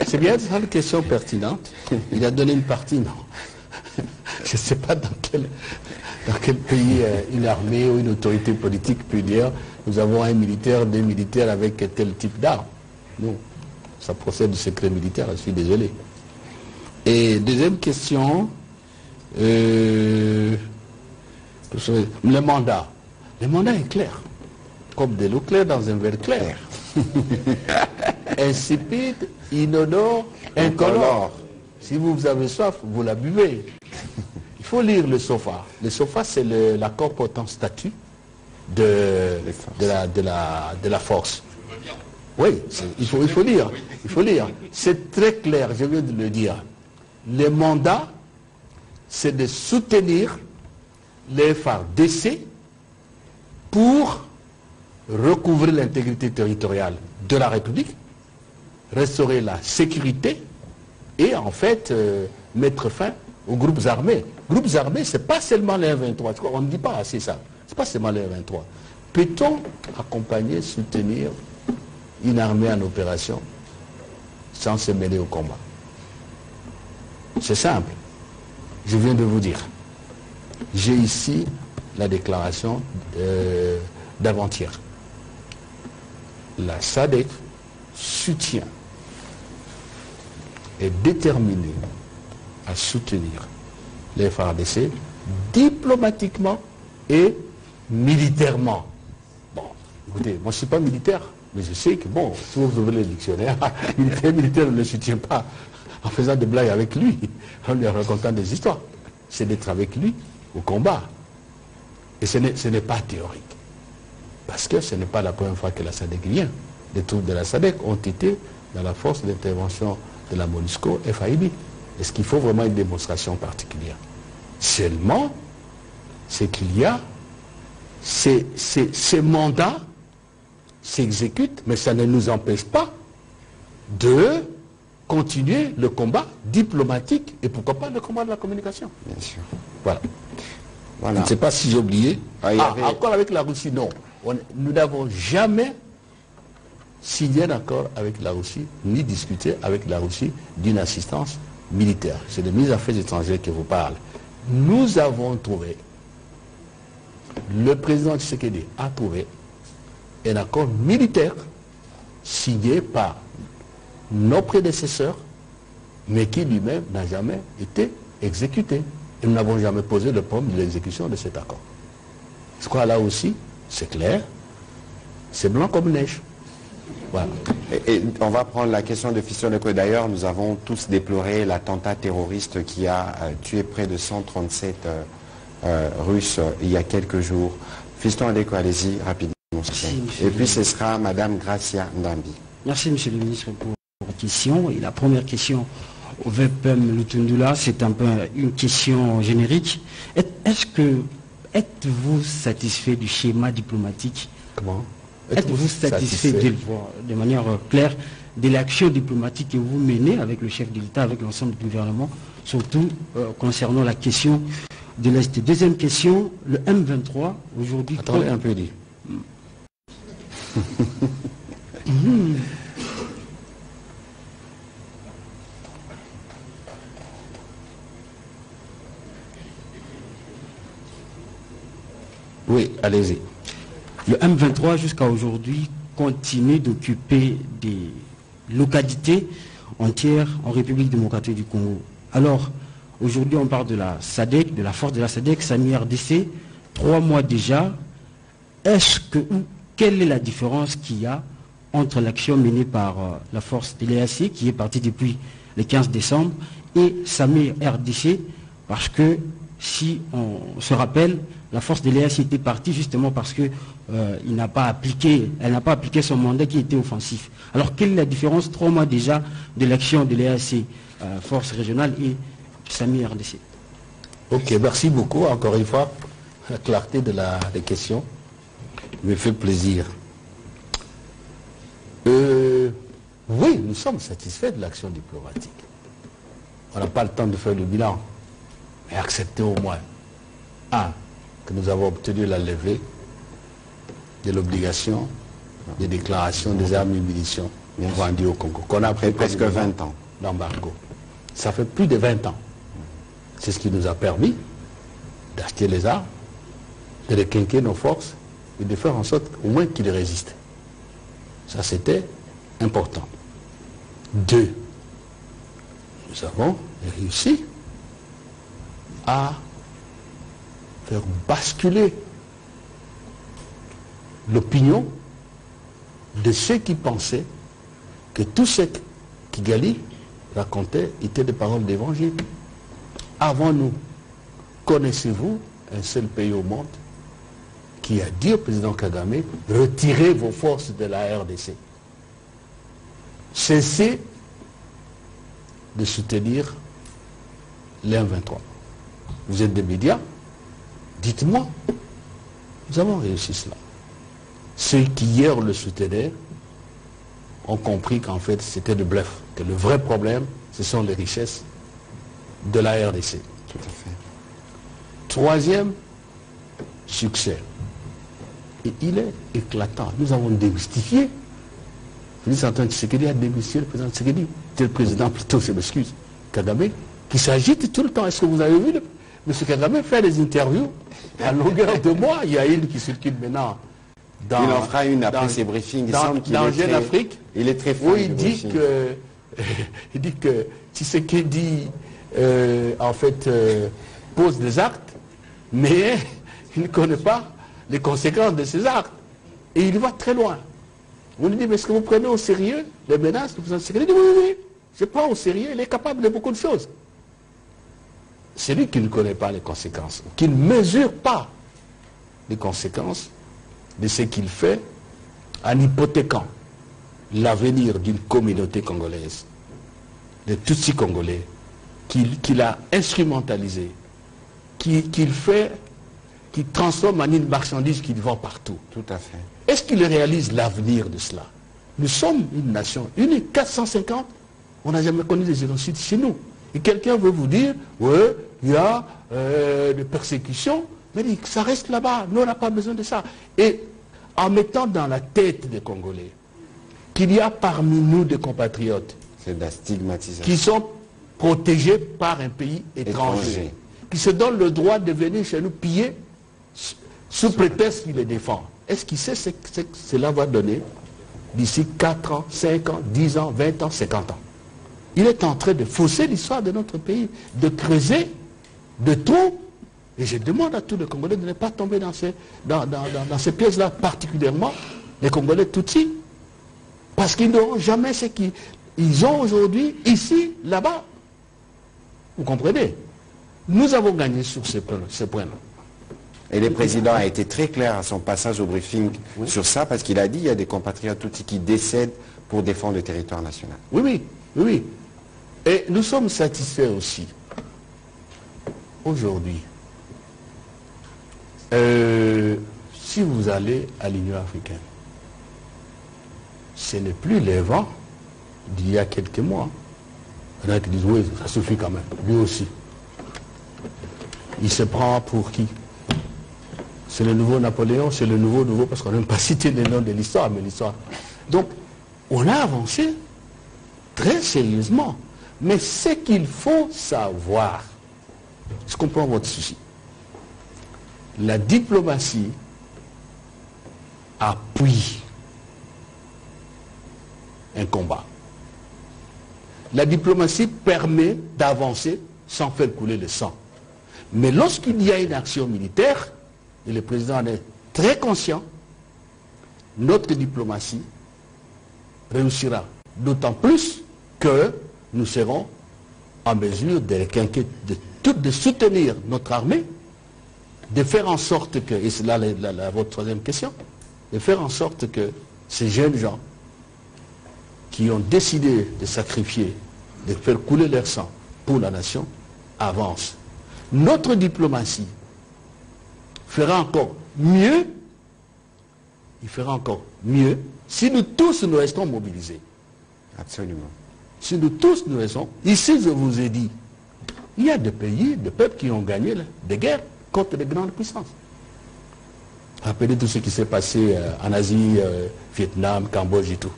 C'est bien ça, une question pertinente. Il a donné une partie, non. Je ne sais pas dans quel pays une armée ou une autorité politique peut dire nous avons un militaire, 2 militaires avec tel type d'arme. Non, ça procède du secret militaire, je suis désolé. Et deuxième question, le mandat. Le mandat est clair, comme de l'eau claire dans un verre clair. Insipide, inodore, incolore. Si vous avez soif, vous la buvez. Il faut lire le SOFA. Le SOFA, c'est l'accord portant statut de la force. Oui, il faut lire. Il faut lire. C'est très clair, je viens de le dire. Les mandats, c'est de soutenir les FARDC pour recouvrir l'intégrité territoriale de la République, restaurer la sécurité et en fait mettre fin aux groupes armés. Groupes armés, ce n'est pas seulement les M23. On ne dit pas assez ça. Ce n'est pas seulement les M23. Peut-on accompagner, soutenir une armée en opération sans se mêler au combat? C'est simple. Je viens de vous dire. J'ai ici la déclaration d'avant-hier. La SADC soutient, est déterminée à soutenir les FARDC diplomatiquement et militairement. Bon, écoutez, moi je ne suis pas militaire, mais je sais que, bon, si vous ouvrez le dictionnaire, militaire ne le soutient pas en faisant des blagues avec lui, en lui racontant des histoires. C'est d'être avec lui au combat. Et ce n'est pas théorique. Parce que ce n'est pas la première fois que la SADC vient. Les troupes de la SADC ont été dans la force d'intervention de la MONUSCO FAIB. Est-ce qu'il faut vraiment une démonstration particulière? Seulement, c'est qu'il y a ces mandats s'exécutent, mais ça ne nous empêche pas de continuer le combat diplomatique et pourquoi pas le combat de la communication. Bien sûr. Voilà. Voilà. Je ne sais pas si j'ai oublié. Encore avec la Russie, non. Nous n'avons jamais signé un accord avec la Russie, ni discuté avec la Russie d'une assistance militaire. C'est de mise en affaires étrangères que vous parlez. Nous avons trouvé, le président Tshisekedi a trouvé un accord militaire signé par nos prédécesseurs, mais qui lui-même n'a jamais été exécuté. Et nous n'avons jamais posé le problème de l'exécution de cet accord. Je crois là aussi, c'est clair, c'est blanc comme neige. Voilà. Et on va prendre la question de Fiston Ndeko. D'ailleurs, nous avons tous déploré l'attentat terroriste qui a tué près de 137 Russes il y a quelques jours. Fiston Ndeko, allez-y rapidement. Merci, et puis ce sera Madame Gracia Ndambi. Merci Monsieur le ministre pour votre question. Et la première question au VPM Lutundula, c'est un peu une question générique. Êtes-vous satisfait du schéma diplomatique? Comment? Êtes-vous satisfait de manière claire de l'action diplomatique que vous menez avec le chef de l'État, avec l'ensemble du gouvernement, surtout concernant la question de l'Est? Deuxième question, le M23, aujourd'hui... Attendez un peu, dit. Oui, allez-y. Le M23 jusqu'à aujourd'hui continue d'occuper des localités entières en République démocratique du Congo. Alors, aujourd'hui on parle de la SADC, de la force de la SADC, SAMI RDC, 3 mois déjà. Quelle est la différence qu'il y a entre l'action menée par la force de l'EAC, qui est partie depuis le 15 décembre, et SAMI RDC, parce que si on se rappelle, la force de l'EAC était partie justement parce que elle n'a pas appliqué son mandat qui était offensif. Alors quelle est la différence 3 mois déjà de l'action de l'EAC, force régionale, et SAMI RDC? Ok, merci beaucoup encore une fois. La clarté des questions me fait plaisir. Oui, nous sommes satisfaits de l'action diplomatique. On n'a pas le temps de faire le bilan, mais accepter au moins, que nous avons obtenu la levée de l'obligation de déclaration des armes et munitions vendues au Congo, qu'on a pris presque 20 ans d'embargo. Ça fait plus de 20 ans. C'est ce qui nous a permis d'acheter les armes, de requinquer nos forces et de faire en sorte au moins qu'ils résistent. Ça, c'était important. 2, nous avons réussi à faire basculer l'opinion de ceux qui pensaient que tout ce qu'Kigali racontait était des paroles d'évangile. Avant nous, connaissez-vous un seul pays au monde qui a dit au président Kagame, retirez vos forces de la RDC. Cessez de soutenir l'M23. Vous êtes des médias, dites-moi, nous avons réussi cela. Ceux qui hier le soutenaient ont compris qu'en fait c'était de bluff, que le vrai problème, ce sont les richesses de la RDC. Tout à fait. Troisième succès. Et il est éclatant. Nous avons démystifié. Le président Tshisekedi a démystifié le président Tshisekedi. C'est le président, plutôt, je m'excuse, Kagame, qui s'agite tout le temps. Est-ce que vous avez vu M. Kagame faire des interviews à longueur de mois? Il y a une qui circule maintenant. Il en fera une après ses briefings. Il semble qu'il est Jeune Afrique. Il est très fort. Oui, il dit que Tshisekedi, en fait, pose des actes, mais il ne connaît pas les conséquences de ces actes. Et il va très loin. On lui dit, mais est-ce que vous prenez au sérieux les menaces du président Tshisekedi? Il dit, oui, oui, je prends au sérieux, il est capable de beaucoup de choses. C'est lui qui ne connaît pas les conséquences, qui ne mesure pas les conséquences de ce qu'il fait en hypothéquant l'avenir d'une communauté congolaise, de Tutsi congolais, qu'il a instrumentalisé, qu'il transforme en une marchandise qu'il vend partout. Tout à fait. Est-ce qu'il réalise l'avenir de cela? Nous sommes une nation unique, 450, on n'a jamais connu des génocides chez nous. Et quelqu'un veut vous dire, oui, il y a des persécutions, mais ça reste là-bas, nous on n'a pas besoin de ça. Et en mettant dans la tête des Congolais qu'il y a parmi nous des compatriotes c'est de la stigmatisation, qui sont protégés par un pays étranger, qui se donnent le droit de venir chez nous piller sous prétexte qu'il les défend. Est-ce qu'il sait ce que cela va donner d'ici 4 ans, 5 ans, 10 ans, 20 ans, 50 ans? Il est en train de fausser l'histoire de notre pays, de creuser, de trous. Et je demande à tous les Congolais de ne pas tomber dans ces pièges-là, particulièrement les Congolais Tutsis. Parce qu'ils n'auront jamais ce qu'ils ont aujourd'hui, ici, là-bas. Vous comprenez? Nous avons gagné sur ces points-là. Et le président a été très clair à son passage au briefing sur ça, parce qu'il a dit qu'il y a des compatriotes Tutsis qui décèdent pour défendre le territoire national. Oui, oui, oui, oui. Et nous sommes satisfaits aussi, aujourd'hui, si vous allez à l'Union africaine, ce n'est plus les vents d'il y a quelques mois. Il y en a qui disent, oui, ça suffit quand même, lui aussi. Il se prend pour qui? C'est le nouveau Napoléon, c'est le nouveau, parce qu'on n'aime pas citer les noms de l'histoire, mais l'histoire. Donc, on a avancé très sérieusement. Mais ce qu'il faut savoir, je comprends votre souci. La diplomatie appuie un combat. La diplomatie permet d'avancer sans faire couler le sang. Mais lorsqu'il y a une action militaire, et le président en est très conscient, notre diplomatie réussira. D'autant plus que nous serons en mesure de soutenir notre armée, de faire en sorte que, et c'est là votre troisième question, de faire en sorte que ces jeunes gens qui ont décidé de sacrifier, de faire couler leur sang pour la nation, avancent. Notre diplomatie fera encore mieux, il fera encore mieux si nous tous nous restons mobilisés. Absolument. Si nous tous nous restons, ici je vous ai dit, il y a des pays, des peuples qui ont gagné des guerres contre les grandes puissances. Rappelez tout ce qui s'est passé en Asie, Vietnam, Cambodge et tout.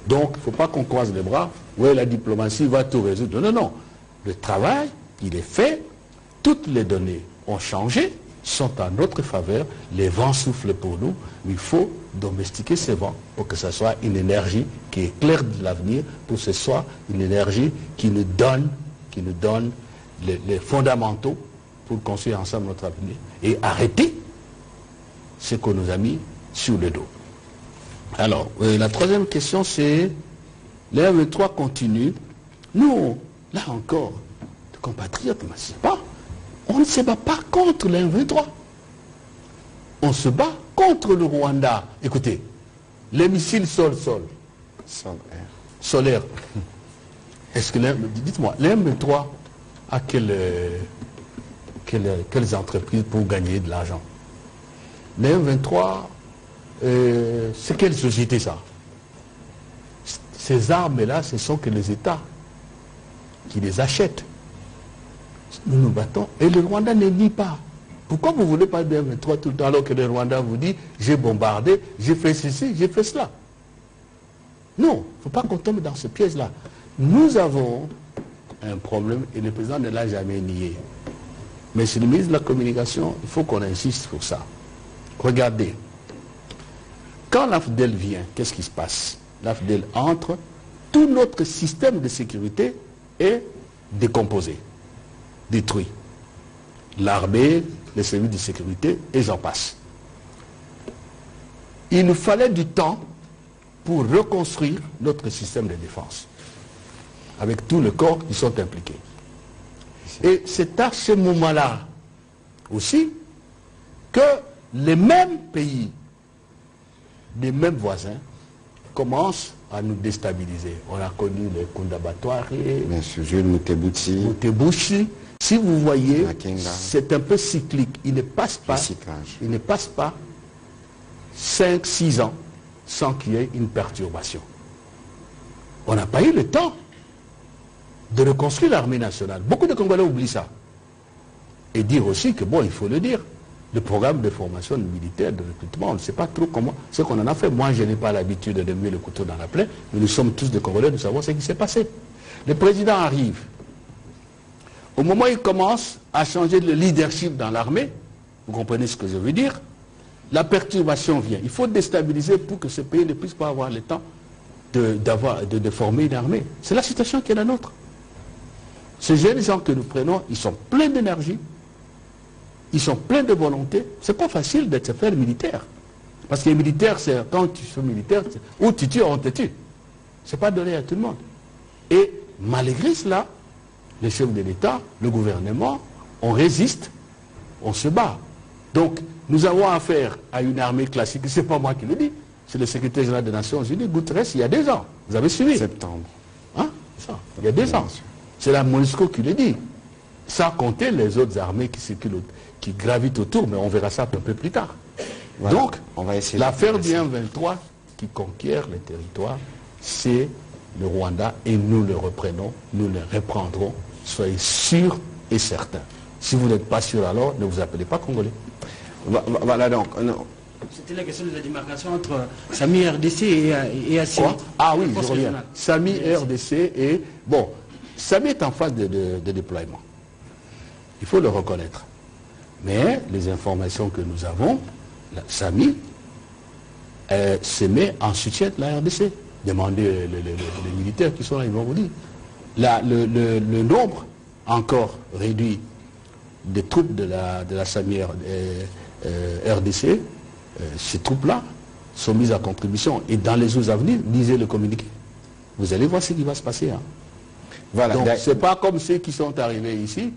Donc, il ne faut pas qu'on croise les bras. Oui, la diplomatie va tout résoudre. Non, non. Le travail, il est fait. Toutes les données ont changé, sont en notre faveur. Les vents soufflent pour nous. Mais il faut domestiquer ces vents pour que ce soit une énergie qui éclaire de l'avenir, pour que ce soit une énergie qui nous donne les fondamentaux pour construire ensemble notre avenir. Et arrêter ce qu'on nous a mis sur le dos. Alors, la troisième question, c'est les M23 continue. Nous, là encore, les compatriotes, on ne se bat pas contre les M23. On se bat contre le Rwanda. Écoutez, les missiles sol-sol, solaire. Est-ce que, dites-moi, les M23 a quelles entreprises pour gagner de l'argent? Les M23, c'est quelle société ça? Ces armes-là, ce sont que les États qui les achètent. Nous nous battons et le Rwanda ne nie pas. Pourquoi vous ne voulez pas de M23 tout le temps alors que le Rwanda vous dit j'ai bombardé, j'ai fait ceci, j'ai fait cela? Non, il ne faut pas qu'on tombe dans ce piège-là. Nous avons un problème et le président ne l'a jamais nié. Mais c'est le ministre de la Communication, il faut qu'on insiste sur ça. Regardez, quand l'AFDEL vient, qu'est-ce qui se passe? L'AFDEL entre, tout notre système de sécurité est décomposé, détruit. L'armée, les services de sécurité, et j'en passe. Il nous fallait du temps pour reconstruire notre système de défense, avec tous les corps qui sont impliqués. Et c'est à ce moment-là aussi que les mêmes pays, les mêmes voisins, commencent à nous déstabiliser. On a connu les Kundabatware, bien sûr, Jules Mutebushi. Si vous voyez, c'est un peu cyclique. Il ne passe pas 5-6 ans sans qu'il y ait une perturbation. On n'a pas eu le temps de reconstruire l'armée nationale. Beaucoup de Congolais oublient ça. Et dire aussi que, bon, il faut le dire, le programme de formation militaire, de recrutement, on ne sait pas trop comment, ce qu'on en a fait. Moi, je n'ai pas l'habitude de mettre le couteau dans la plaie, mais nous sommes tous des Congolais, nous savons ce qui s'est passé. Le président arrive. Au moment où il commence à changer le leadership dans l'armée, vous comprenez ce que je veux dire, la perturbation vient. Il faut déstabiliser pour que ce pays ne puisse pas avoir le temps de former une armée. C'est la situation qui est la nôtre. Ces jeunes gens que nous prenons, ils sont pleins d'énergie, ils sont pleins de volonté. C'est pas facile d'être se faire militaire. Parce que les militaires, c'est quand tu fais militaire, ou tu tues, on te tue. C'est pas donné à tout le monde. Et malgré cela, les chefs de l'État, le gouvernement, on résiste, on se bat. Donc, nous avons affaire à une armée classique. Ce n'est pas moi qui le dis, c'est le secrétaire général des Nations Unies, Guterres, il y a 2 ans. Vous avez suivi? Septembre. Hein? Ça, il y a 2 ans. C'est la MONUSCO qui le dit. Sans compter les autres armées qui circulent, qui gravitent autour, mais on verra ça un peu plus tard. Voilà. Donc, l'affaire du M23 qui conquiert les territoires, c'est le Rwanda et nous le reprenons, nous le reprendrons. Soyez sûrs et certains. Si vous n'êtes pas sûr alors, ne vous appelez pas Congolais. Voilà donc. C'était la question de la démarcation entre SAMI RDC et ACI. Ah oui, je reviens. SAMI RDC et... Bon, SAMI est en phase de déploiement. Il faut le reconnaître. Mais les informations que nous avons, la SAMI se met en soutien de la RDC. Demandez les militaires qui sont là, ils vont vous dire. Le nombre encore réduit des troupes de la SAMI RDC, ces troupes-là sont mises à contribution. Et dans les jours à venir, lisez le communiqué. Vous allez voir ce qui va se passer. Hein. Voilà. Donc, ce n'est pas comme ceux qui sont arrivés ici,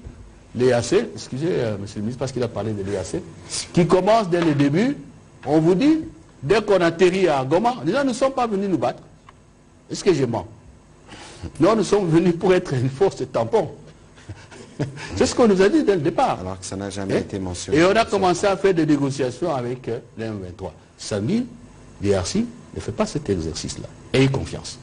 l'EAC, excusez, monsieur le ministre, parce qu'il a parlé de l'EAC, qui commence dès le début, on vous dit, dès qu'on atterrit à Goma, déjà nous ne sommes pas venus nous battre. Est-ce que je mens? Non, nous sommes venus pour être une force tampon. C'est ce qu'on nous a dit dès le départ. Alors que ça n'a jamais été mentionné. Et on a commencé à faire des négociations avec les M23. Samy, DRC, ne fait pas cet exercice-là. Ayez confiance.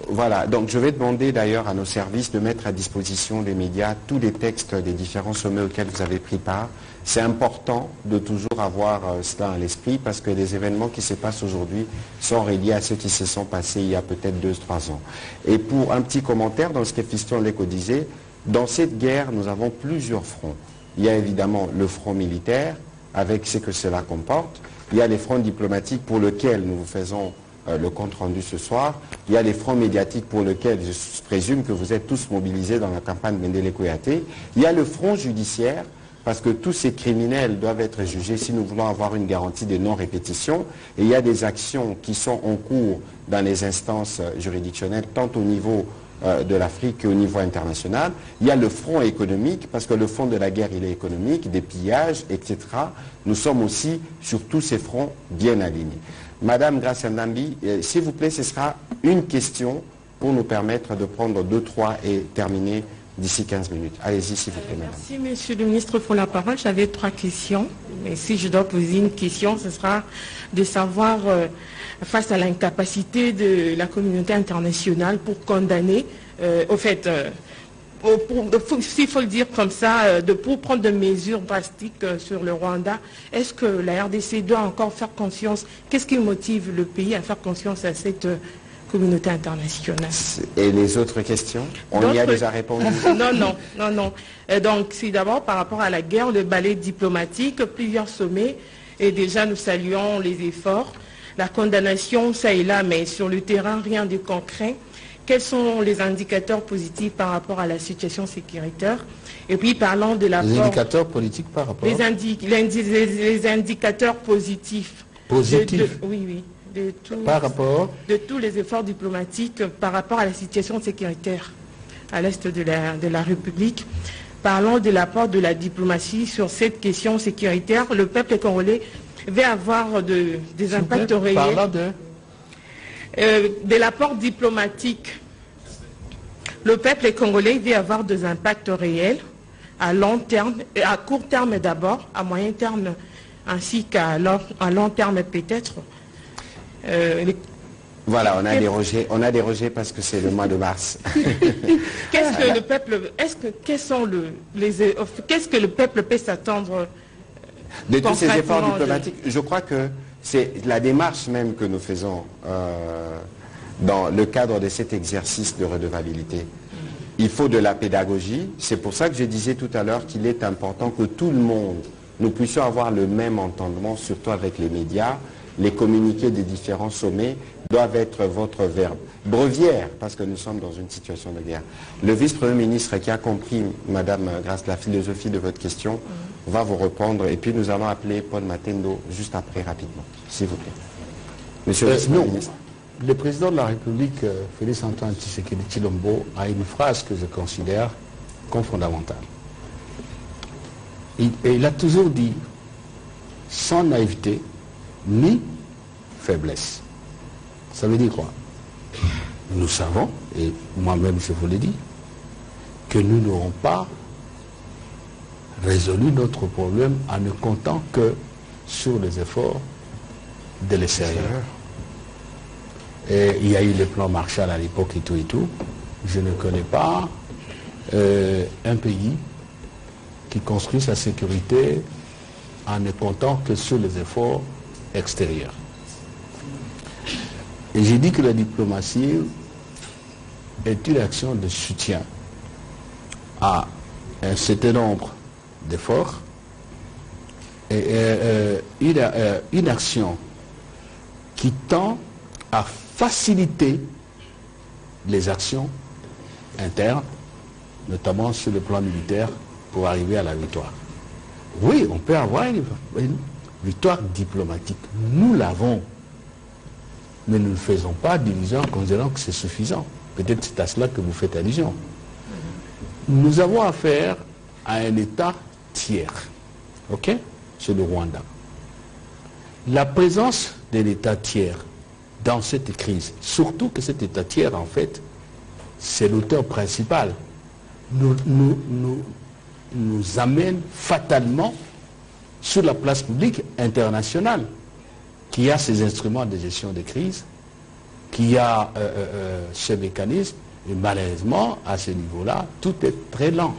Voilà, donc je vais demander d'ailleurs à nos services de mettre à disposition des médias tous les textes des différents sommets auxquels vous avez pris part. C'est important de toujours avoir cela à l'esprit parce que les événements qui se passent aujourd'hui sont reliés à ceux qui se sont passés il y a peut-être 2-3 ans. Et pour un petit commentaire, dans ce que Fiston Leko disait, dans cette guerre, nous avons plusieurs fronts. Il y a évidemment le front militaire, avec ce que cela comporte. Il y a les fronts diplomatiques pour lesquels nous vous faisons le compte rendu ce soir. Il y a les fronts médiatiques pour lesquels je présume que vous êtes tous mobilisés dans la campagne Mendele Kouyaté. Il y a le front judiciaire parce que tous ces criminels doivent être jugés si nous voulons avoir une garantie de non-répétition. Et il y a des actions qui sont en cours dans les instances juridictionnelles, tant au niveau de l'Afrique qu'au niveau international. Il y a le front économique, parce que le fond de la guerre, il est économique, des pillages, etc. Nous sommes aussi sur tous ces fronts bien alignés. Madame Gracia Ndambi, s'il vous plaît, ce sera une question pour nous permettre de prendre 2, 3 et terminer d'ici 15 minutes. Allez-y, s'il vous plaît, madame. Merci, monsieur le ministre, pour la parole. J'avais 3 questions. Mais si je dois poser une question, ce sera de savoir, face à l'incapacité de la communauté internationale pour condamner, s'il faut le dire comme ça, pour prendre des mesures drastiques sur le Rwanda, est-ce que la RDC doit encore faire confiance? Qu'est-ce qui motive le pays à faire confiance à cette communauté internationale? Et les autres questions? On y a déjà répondu. Non. Donc, c'est d'abord par rapport à la guerre, le balai diplomatique, plusieurs sommets, et déjà nous saluons les efforts. La condamnation, ça et là, mais sur le terrain, rien de concret. Quels sont les indicateurs positifs par rapport à la situation sécuritaire? Et puis, parlons de l'apport... Les indicateurs politiques par rapport... Les indicateurs positifs. Positifs? Oui. Par rapport? De tous les efforts diplomatiques par rapport à la situation sécuritaire à l'est de la République. Parlons de l'apport de la diplomatie sur cette question sécuritaire. Le peuple congolais va avoir des impacts réels. Parlant de l'apport diplomatique. Le peuple congolais va avoir des impacts réels à long terme, à court terme d'abord, à moyen terme ainsi qu'à long terme peut-être. Voilà, on a dérogé parce que c'est le mois de mars. Qu'est-ce que le peuple, qu'est-ce que le peuple peut s'attendre de tous ces efforts diplomatiques? Je crois que c'est la démarche même que nous faisons dans le cadre de cet exercice de redevabilité. Il faut de la pédagogie. C'est pour ça que je disais tout à l'heure qu'il est important que tout le monde, nous puissions avoir le même entendement, surtout avec les médias. Les communiqués des différents sommets doivent être votre verbe. Brevière, parce que nous sommes dans une situation de guerre. Le vice-premier ministre qui a compris, Madame Grace, la philosophie de votre question, va vous répondre. Et puis nous allons appeler Paul Matendo juste après, rapidement. S'il vous plaît. Monsieur le vice-premier ministre. Le président de la République, Félix Antoine Tshisekedi Tshilombo, a une phrase que je considère comme fondamentale. Il a toujours dit, sans naïveté, ni faiblesse. Ça veut dire quoi? Nous savons, et moi-même je vous l'ai dit, que nous n'aurons pas résolu notre problème en ne comptant que sur les efforts de l'extérieur. Et il y a eu le plan Marshall à l'époque et tout. Je ne connais pas un pays qui construit sa sécurité en ne comptant que sur les efforts extérieurs. Et j'ai dit que la diplomatie est une action de soutien à un certain nombre d'efforts et une action qui tend à faciliter les actions internes, notamment sur le plan militaire, pour arriver à la victoire. Oui, on peut avoir une victoire diplomatique. Nous l'avons. Mais nous ne faisons pas d'illusion en considérant que c'est suffisant. Peut-être c'est à cela que vous faites allusion. Nous avons affaire à un État tiers. OK? C'est le Rwanda. La présence de l'État tiers dans cette crise, surtout que cet État tiers, en fait, c'est l'auteur principal, nous amène fatalement sur la place publique internationale, qui a ses instruments de gestion des crises, qui a ce mécanisme, et malheureusement, à ce niveau-là, tout est très lent.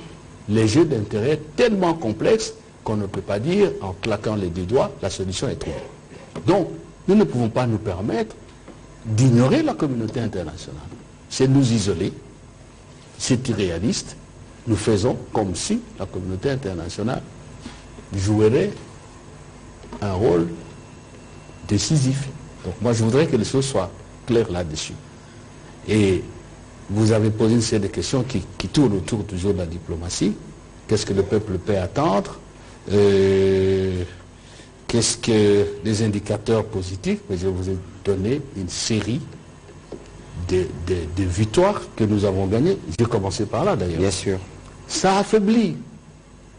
Les jeux d'intérêt tellement complexes qu'on ne peut pas dire, en claquant les deux doigts, la solution est trouvée. Donc, nous ne pouvons pas nous permettre d'ignorer la communauté internationale. C'est nous isoler, c'est irréaliste. Nous faisons comme si la communauté internationale jouerait un rôle décisif. Donc moi je voudrais que les choses soient claires là-dessus. Et vous avez posé une série de questions qui tournent autour toujours de la diplomatie. Qu'est-ce que le peuple peut attendre? Qu'est-ce que les indicateurs positifs? Mais je vous ai donné une série de victoires que nous avons gagnées. J'ai commencé par là d'ailleurs. Bien sûr. Ça affaiblit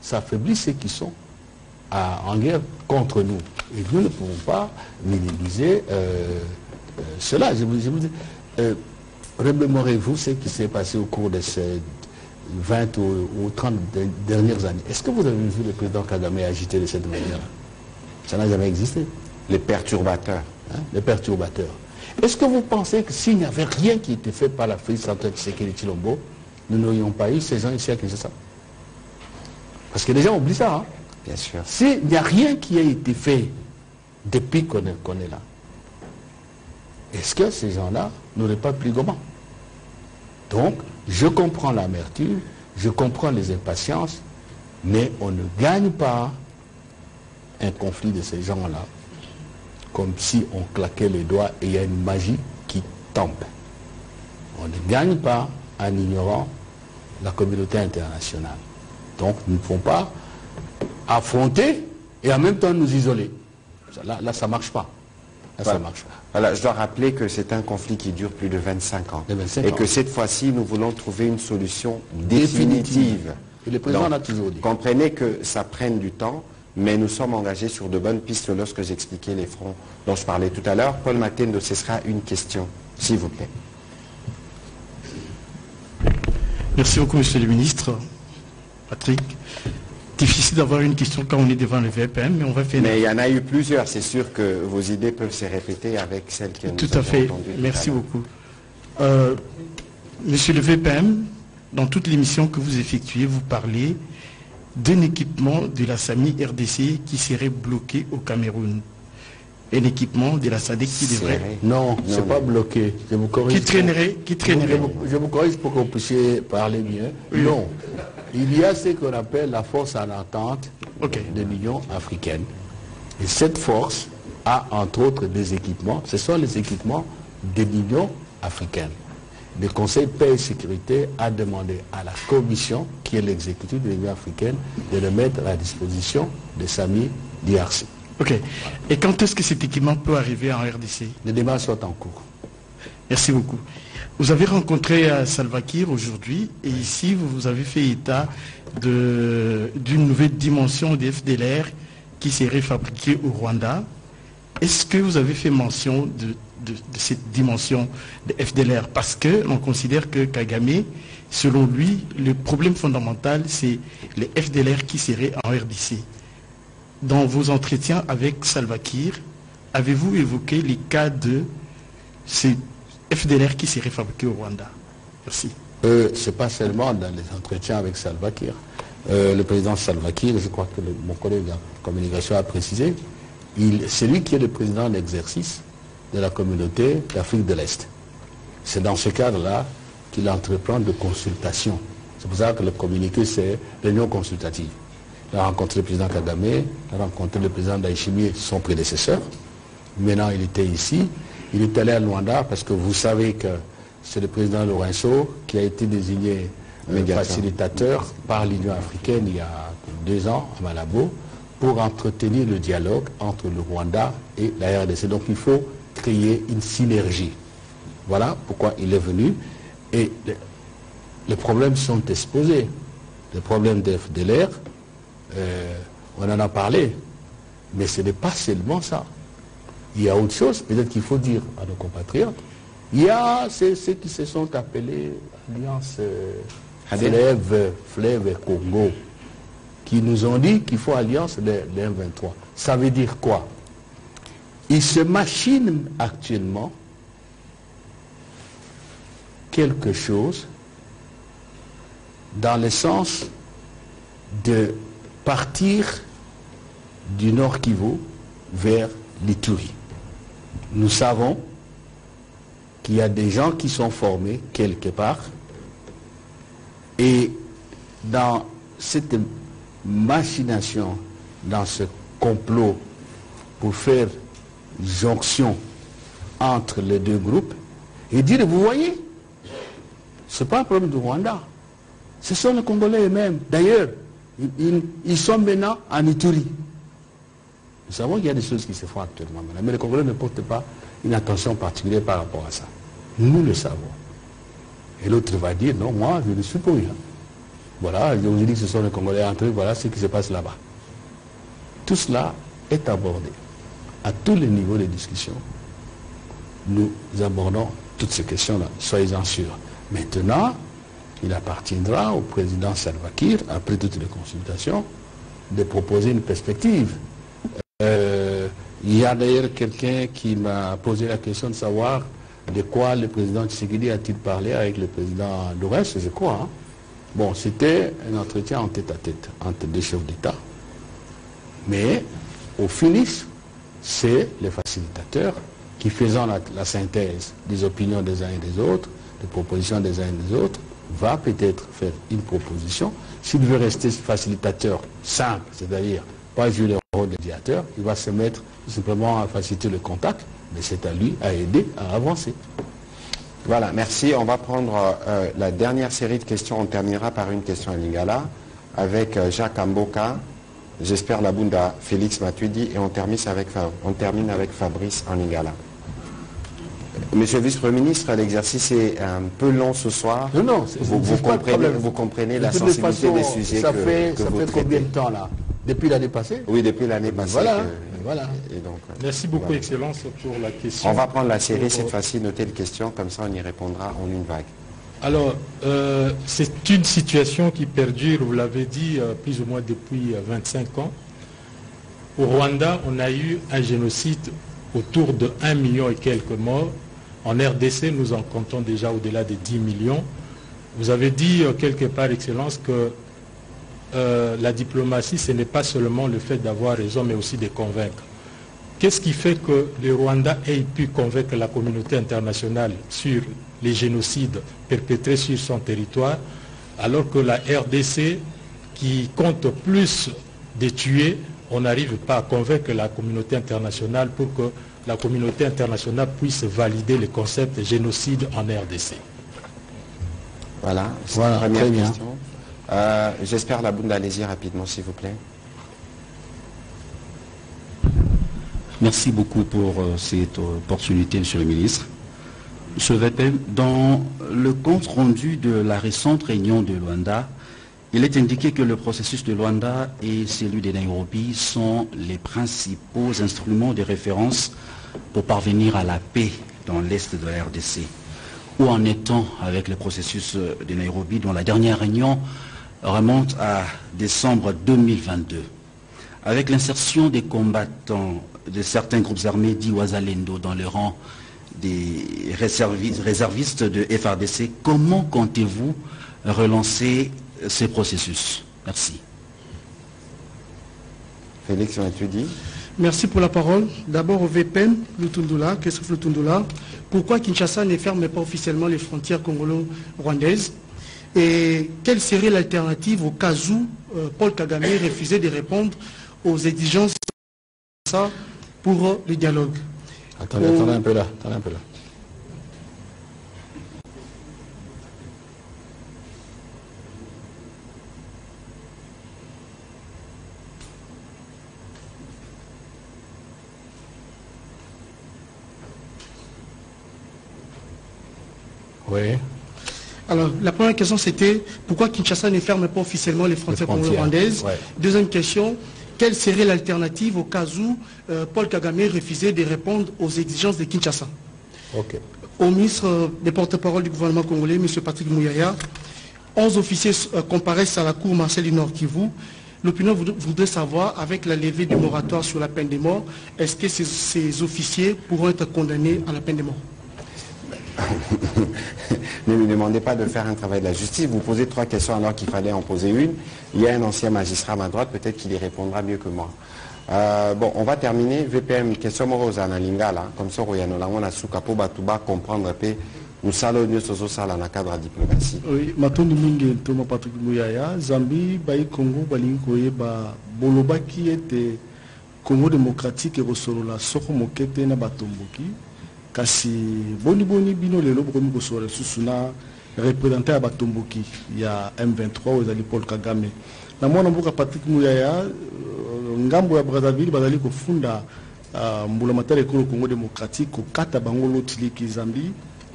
ceux qui sont en guerre contre nous. Et nous ne pouvons pas minimiser cela. Je vous dis, remémorez-vous ce qui s'est passé au cours de ces 20 ou 30 dernières années. Est-ce que vous avez vu le président Kagame agiter de cette manière? Ça n'a jamais existé. Les perturbateurs. Hein, les perturbateurs. Est-ce que vous pensez que s'il n'y avait rien qui était fait par la Félix Antoine Tshisekedi Tshilombo, nous n'aurions pas eu ces gens ici à Kinshasa? Parce que les gens oublient ça. Hein? Bien sûr. S'il n'y a rien qui a été fait depuis qu'on est là, est-ce que ces gens-là n'auraient pas pris gommant? Donc, je comprends l'amertume, je comprends les impatiences, mais on ne gagne pas un conflit de ces gens-là comme si on claquait les doigts et il y a une magie qui tombe. On ne gagne pas en ignorant la communauté internationale. Donc, nous ne pouvons pas affronter et en même temps nous isoler. Là ça ne marche pas. Ça marche pas. Voilà, je dois rappeler que c'est un conflit qui dure plus de 25 ans. Et que cette fois-ci, nous voulons trouver une solution définitive. Et le président l'a toujours dit. Comprenez que ça prenne du temps, mais nous sommes engagés sur de bonnes pistes lorsque j'expliquais les fronts dont je parlais tout à l'heure. Paul Matendo, ce sera une question, s'il vous plaît. Merci beaucoup, monsieur le ministre. Patrick, difficile d'avoir une question quand on est devant le VPM, mais on va faire... Mais il y en a eu plusieurs, c'est sûr que vos idées peuvent se répéter avec celles que nous avons entendues. Tout à fait, merci beaucoup. Monsieur le VPM, dans toute l'émission que vous effectuez, vous parlez d'un équipement de la SAMI RDC qui serait bloqué au Cameroun. Un équipement de la SADC qui devrait... Non, c'est pas bloqué. Je vous corrige. Qui traînerait. Je vous corrige pour que vous puissiez parler mieux. Oui. Non. Il y a ce qu'on appelle la force en entente de l'Union africaine. Et cette force a entre autres des équipements. Ce sont les équipements de l'Union africaine. Le Conseil paix et sécurité a demandé à la Commission, qui est l'exécutif de l'Union africaine, de le mettre à la disposition de SAMI DRC. Ok. Et quand est-ce que cet équipement peut arriver en RDC? Les débats sont en cours. Merci beaucoup. Vous avez rencontré Salva Kiir aujourd'hui et ici vous avez fait état d'une nouvelle dimension des FDLR qui serait fabriquée au Rwanda. Est-ce que vous avez fait mention de cette dimension de FDLR? Parce qu'on considère que Kagame, selon lui, le problème fondamental c'est les FDLR qui seraient en RDC. Dans vos entretiens avec Salva Kiir, avez-vous évoqué les cas de ces FDLR qui serait fabriqué au Rwanda? Merci. Ce n'est pas seulement dans les entretiens avec Salva Kiir. Le président Salva Kiir, je crois que mon collègue de la communication a précisé, c'est lui qui est le président d'exercice de la communauté d'Afrique de l'Est. C'est dans ce cadre-là qu'il entreprend de consultations. C'est pour ça que le communiqué, c'est réunion consultative. Il a rencontré le président Kagame, il a rencontré le président Ndayishimiye, son prédécesseur. Maintenant, il était ici. Il est allé à Luanda parce que vous savez que c'est le président Lourenço qui a été désigné facilitateur par l'Union africaine il y a 2 ans à Malabo pour entretenir le dialogue entre le Rwanda et la RDC. Donc il faut créer une synergie. Voilà pourquoi il est venu. Et les problèmes sont exposés. Les problèmes de FDLR, on en a parlé, mais ce n'est pas seulement ça. Il y a autre chose, peut-être qu'il faut dire à nos compatriotes. Il y a ceux qui se sont appelés Alliance Fleuve et Congo, qui nous ont dit qu'il faut Alliance les M23. Ça veut dire quoi? Ils se machinent actuellement quelque chose dans le sens de partir du Nord Kivu vers l'Ituri. Nous savons qu'il y a des gens qui sont formés quelque part et dans cette machination, dans ce complot pour faire jonction entre les deux groupes et dire, vous voyez, ce n'est pas un problème du Rwanda, ce sont les Congolais eux-mêmes. D'ailleurs, Ils sont maintenant en Ituri. Nous savons qu'il y a des choses qui se font actuellement maintenant, mais les Congolais ne portent pas une attention particulière par rapport à ça. Nous le savons. Et l'autre va dire, non, moi, je ne suis pour rien. Voilà, je vous dis que ce sont les Congolais entre eux, voilà ce qui se passe là-bas. Tout cela est abordé à tous les niveaux de discussion. Nous abordons toutes ces questions-là, soyez-en sûrs. Maintenant, il appartiendra au président Salva Kiir, après toutes les consultations, de proposer une perspective. Il y a d'ailleurs quelqu'un qui m'a posé la question de savoir de quoi le président Tshisekedi a-t-il parlé avec le président Dorès, je crois. Hein. Bon, c'était un entretien en tête-à-tête entre deux chefs d'État. Mais au finish, c'est les facilitateurs qui, faisant la synthèse des opinions des uns et des autres, des propositions des uns et des autres, va peut-être faire une proposition. S'il veut rester facilitateur simple, c'est-à-dire pas jouer le rôle de médiateur, il va se mettre simplement à faciliter le contact, mais c'est à lui à aider à avancer. Voilà, merci. On va prendre la dernière série de questions. On terminera par une question à Lingala avec Jacques Amboka, j'espère la Bunda, Félix Matuidi, et on termine avec Fabrice en Lingala. Monsieur le vice-premier ministre, l'exercice est un peu long ce soir. Non, vous comprenez la sensibilité des sujets que vous traitez. Ça fait combien de temps là? Depuis l'année passée? Oui, depuis l'année passée. Voilà. Et donc, merci beaucoup, voilà. Excellence, pour la question. On va prendre la série cette fois-ci, noter les questions, comme ça on y répondra en une vague. Alors, c'est une situation qui perdure, vous l'avez dit, plus ou moins depuis 25 ans. Au Rwanda, on a eu un génocide autour de 1 million et quelques morts. En RDC, nous en comptons déjà au-delà de 10 millions. Vous avez dit quelque part, Excellence, que la diplomatie, ce n'est pas seulement le fait d'avoir raison, mais aussi de convaincre. Qu'est-ce qui fait que le Rwanda ait pu convaincre la communauté internationale sur les génocides perpétrés sur son territoire, alors que la RDC, qui compte plus de tués, on n'arrive pas à convaincre la communauté internationale pour que la communauté internationale puisse valider le concept de génocide en RDC? Voilà, première question. J'espère la Bunda, allez-y rapidement s'il vous plaît. Merci beaucoup pour cette opportunité, Monsieur le ministre. Monsieur Vepem, dans le compte rendu de la récente réunion de Luanda, il est indiqué que le processus de Luanda et celui de Nairobi sont les principaux instruments de référence pour parvenir à la paix dans l'Est de la RDC. Où en est-on avec le processus de Nairobi, dont la dernière réunion remonte à décembre 2022. Avec l'insertion des combattants de certains groupes armés dits Wazalendo dans le rang des réservistes de FARDC, comment comptez-vous relancer ces processus? Merci. Félix Matuidi. Merci pour la parole. D'abord au VPN, Lutundula, Christophe Lutundula. Pourquoi Kinshasa ne ferme pas officiellement les frontières congolo-rwandaises? Et quelle serait l'alternative au cas où Paul Kagame refusait de répondre aux exigences pour le dialogue? Attendez un peu là. Oui. Alors, la première question, c'était pourquoi Kinshasa ne ferme pas officiellement les frontières congolo-rwandaises? Ouais. Deuxième question, quelle serait l'alternative au cas où Paul Kagame refusait de répondre aux exigences de Kinshasa? Okay. Au ministre des porte-parole du gouvernement congolais, M. Patrick Mouyaya, 11 officiers comparaissent à la cour martiale du Nord Kivu. L'opinion voudrait savoir, avec la levée du moratoire sur la peine de mort, est-ce que ces officiers pourront être condamnés à la peine de mort? Ne me demandez pas de faire un travail de la justice. Vous posez 3 questions alors qu'il fallait en poser une. Il y a un ancien magistrat à ma droite, peut-être qu'il y répondra mieux que moi. Bon, on va terminer. VPM, question morosa na lingala, comme ça, on a soukapo batuba comprendre peu. Nous salons nous sur ça dans le cadre de la diplomatie. Oui, Matondi Mingue, Thomas Patrick Mouyaya, Zambie, Baï Congo, Balinkoye, Boloba qui était Congo démocratique et Rosorola, Soko Mokete na Batomboki. Kasi boni bino lelo bokomi kosora susuna représentant à Batomboki, il y a M23 aux Ali Paul Kagame. Na mwana mbuka Patrick Mouyaya ngambo ya Brazzaville bazali kofunda mbula matari ekolo Congo démocratique ko kata bango lotiliki Zambie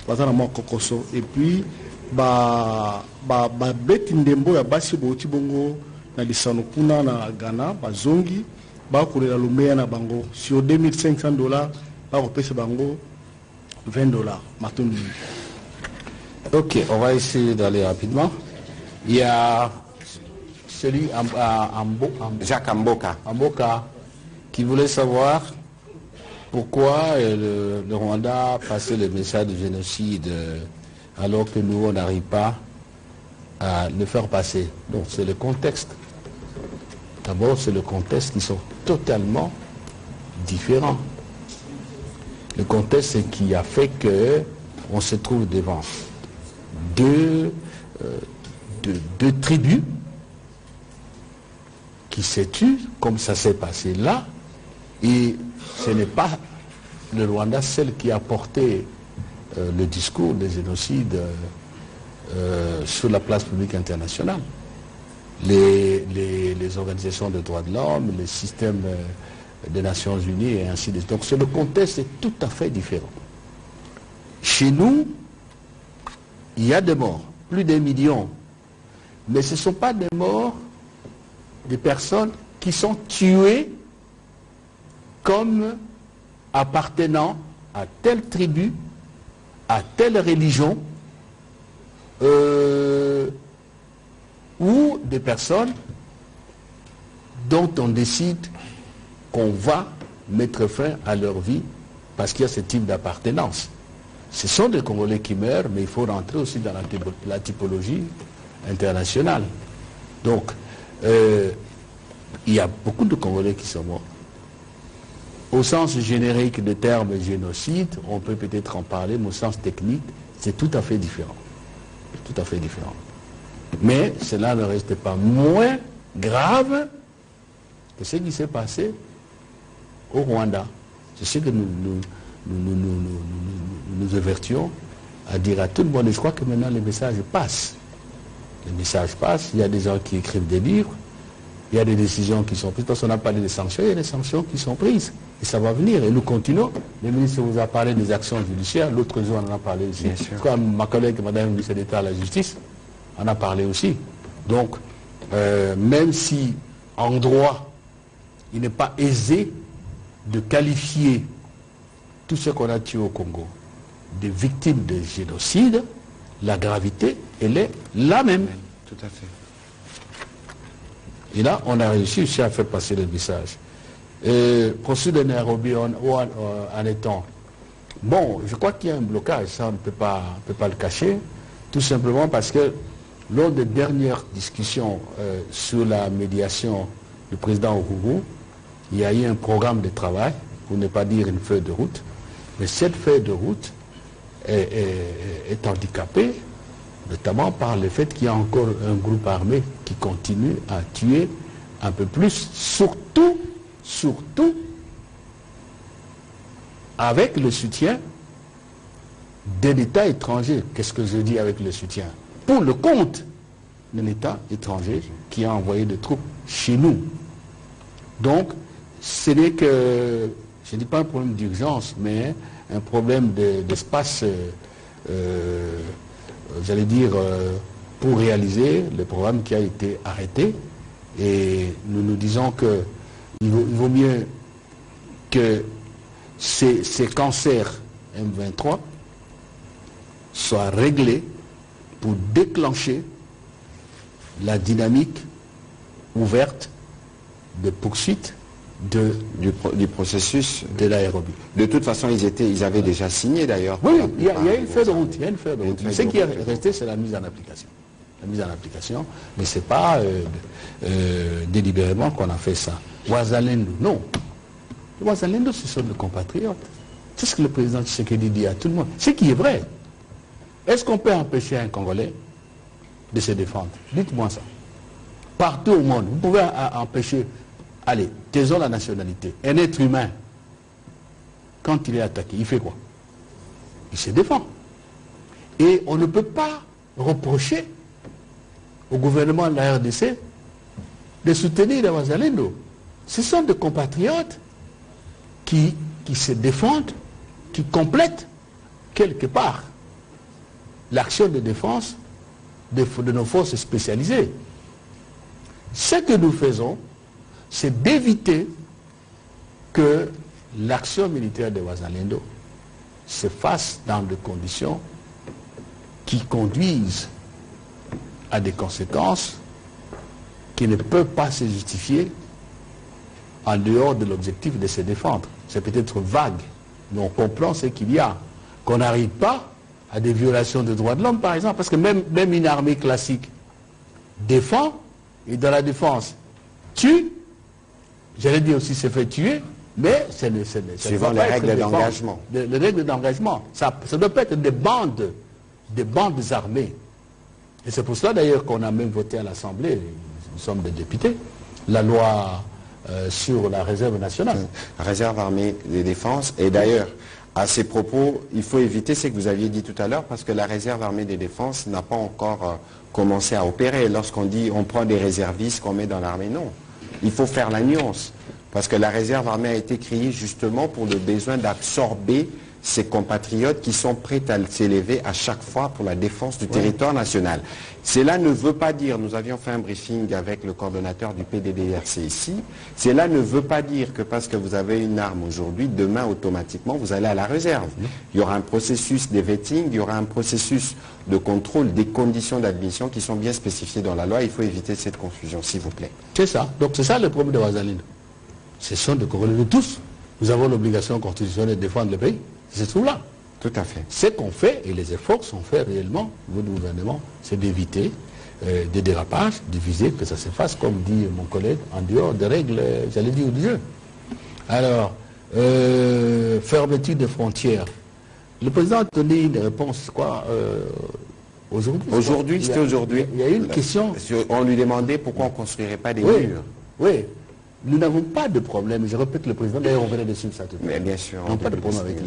bazana mwa kokoso et puis ba beti ndembo ya basi boti bongo na lisano kuna na Ghana bazongi ba kolela lumeya na bango sur $2500 ba kopesa bango $20 matondi. Ok, on va essayer d'aller rapidement. Il y a celui Jacques Amboka. Amboka qui voulait savoir pourquoi le Rwanda a passé le message de génocide alors que nous, on n'arrive pas à le faire passer. Donc c'est le contexte. D'abord, c'est le contexte qui sont totalement différents. Le contexte, c'est qui a fait qu'on se trouve devant deux tribus qui se tuent, comme ça s'est passé là, et ce n'est pas le Rwanda seul qui a porté le discours des génocides sur la place publique internationale. Les organisations de droits de l'homme, les systèmes des Nations Unies et ainsi de suite. Donc le contexte est tout à fait différent. Chez nous, il y a des morts, plus d'1 million. Mais ce ne sont pas des morts des personnes qui sont tuées comme appartenant à telle tribu, à telle religion, ou des personnes dont on décide qu'on va mettre fin à leur vie parce qu'il y a ce type d'appartenance. Ce sont des Congolais qui meurent, mais il faut rentrer aussi dans la typologie internationale. Donc, il y a beaucoup de Congolais qui sont morts. Au sens générique du terme génocide, on peut peut-être en parler, mais au sens technique, c'est tout à fait différent. Tout à fait différent. Mais cela ne reste pas moins grave que ce qui s'est passé au Rwanda. C'est ce que nous avertions à dire à tout le monde. Et je crois que maintenant les messages passent. Les messages passent, il y a des gens qui écrivent des livres, il y a des décisions qui sont prises. Parce qu'on a parlé des sanctions, il y a des sanctions qui sont prises. Et ça va venir. Et nous continuons. Le ministre vous a parlé des actions judiciaires, l'autre jour on en a parlé aussi. Comme ma collègue, Madame la ministre d'État à la Justice, en a parlé aussi. Donc, même si en droit, il n'est pas aisé de qualifier tout ce qu'on a tué au Congo des victimes de génocide, la gravité, elle est la même. Tout à fait. Et là, on a réussi aussi à faire passer le message. Procédure de Nairobi en étant. Bon, je crois qu'il y a un blocage, ça on ne peut pas le cacher, tout simplement parce que lors des dernières discussions sur la médiation du président Uhuru, il y a eu un programme de travail, pour ne pas dire une feuille de route, mais cette feuille de route est handicapée, notamment par le fait qu'il y a encore un groupe armé qui continue à tuer un peu plus, surtout avec le soutien d'un État étranger. Qu'est-ce que je dis avec le soutien? Pour le compte d'un État étranger qui a envoyé des troupes chez nous. Donc, ce n'est que, je ne dis pas un problème d'urgence, mais un problème d'espace, j'allais dire, pour réaliser le programme qui a été arrêté. Et nous nous disons qu'il vaut mieux que ces cancers M23 soient réglés pour déclencher la dynamique ouverte de poursuite du processus de l'aérobie. De toute façon, ils avaient déjà signé d'ailleurs. Oui, il y a une feuille de route. Ce qui est resté, c'est la mise en application. La mise en application, mais ce n'est pas délibérément qu'on a fait ça. Ouazalendo, non. Ouazalendo, ce sont nos compatriotes. C'est ce que le président Tshisekedi dit à tout le monde. Ce qui est vrai. Est-ce qu'on peut empêcher un Congolais de se défendre? Dites-moi ça. Partout au monde, vous pouvez empêcher, allez, taisons la nationalité. Un être humain, quand il est attaqué, il fait quoi? Il se défend. Et on ne peut pas reprocher au gouvernement de la RDC de soutenir les Wazalendo. Ce sont des compatriotes qui se défendent, qui complètent quelque part l'action de défense de nos forces spécialisées. Ce que nous faisons, c'est d'éviter que l'action militaire de Wazalendo se fasse dans des conditions qui conduisent à des conséquences qui ne peuvent pas se justifier en dehors de l'objectif de se défendre. C'est peut-être vague, mais on comprend ce qu'il y a. Qu'on n'arrive pas à des violations de droits de l'homme, par exemple, parce que même une armée classique défend, et dans la défense tue, j'allais dire aussi se fait tuer, mais suivant les règles d'engagement. Les règles d'engagement. Ça doit pas être des bandes armées. Et c'est pour cela d'ailleurs qu'on a même voté à l'Assemblée, nous sommes des députés, la loi sur la réserve nationale. La réserve armée de défense. Et d'ailleurs, à ces propos, il faut éviter ce que vous aviez dit tout à l'heure, parce que la réserve armée de défense n'a pas encore commencé à opérer. Lorsqu'on dit on prend des réservistes qu'on met dans l'armée, non. Il faut faire la nuance. Parce que la réserve armée a été créée justement pour le besoin d'absorber ces compatriotes qui sont prêts à s'élever à chaque fois pour la défense du territoire national. Cela ne veut pas dire, nous avions fait un briefing avec le coordonnateur du PDDRC ici, cela ne veut pas dire que parce que vous avez une arme aujourd'hui, demain automatiquement vous allez à la réserve. Il y aura un processus de vetting, il y aura un processus de contrôle des conditions d'admission qui sont bien spécifiées dans la loi. Il faut éviter cette confusion, s'il vous plaît. C'est ça. Donc c'est ça le problème de Wazalendo. Ce sont des Congolais de tous. Nous avons l'obligation constitutionnelle de défendre le pays. C'est tout là. Tout à fait. Ce qu'on fait, et les efforts sont faits réellement au niveau du gouvernement, c'est d'éviter des dérapages, d'éviter que ça se fasse, comme dit mon collègue, en dehors des règles, j'allais dire, du jeu. Alors, fermeture des frontières. Le président a donné une réponse, quoi, aujourd'hui. Aujourd'hui, c'était aujourd'hui. Il y a eu une question. On lui demandait pourquoi on ne construirait pas des murs. Oui. Nous n'avons pas de problème, je répète le président, d'ailleurs on venait de suivre ça tout à l'heure. Mais bien sûr. Nous n'avons pas de problème avec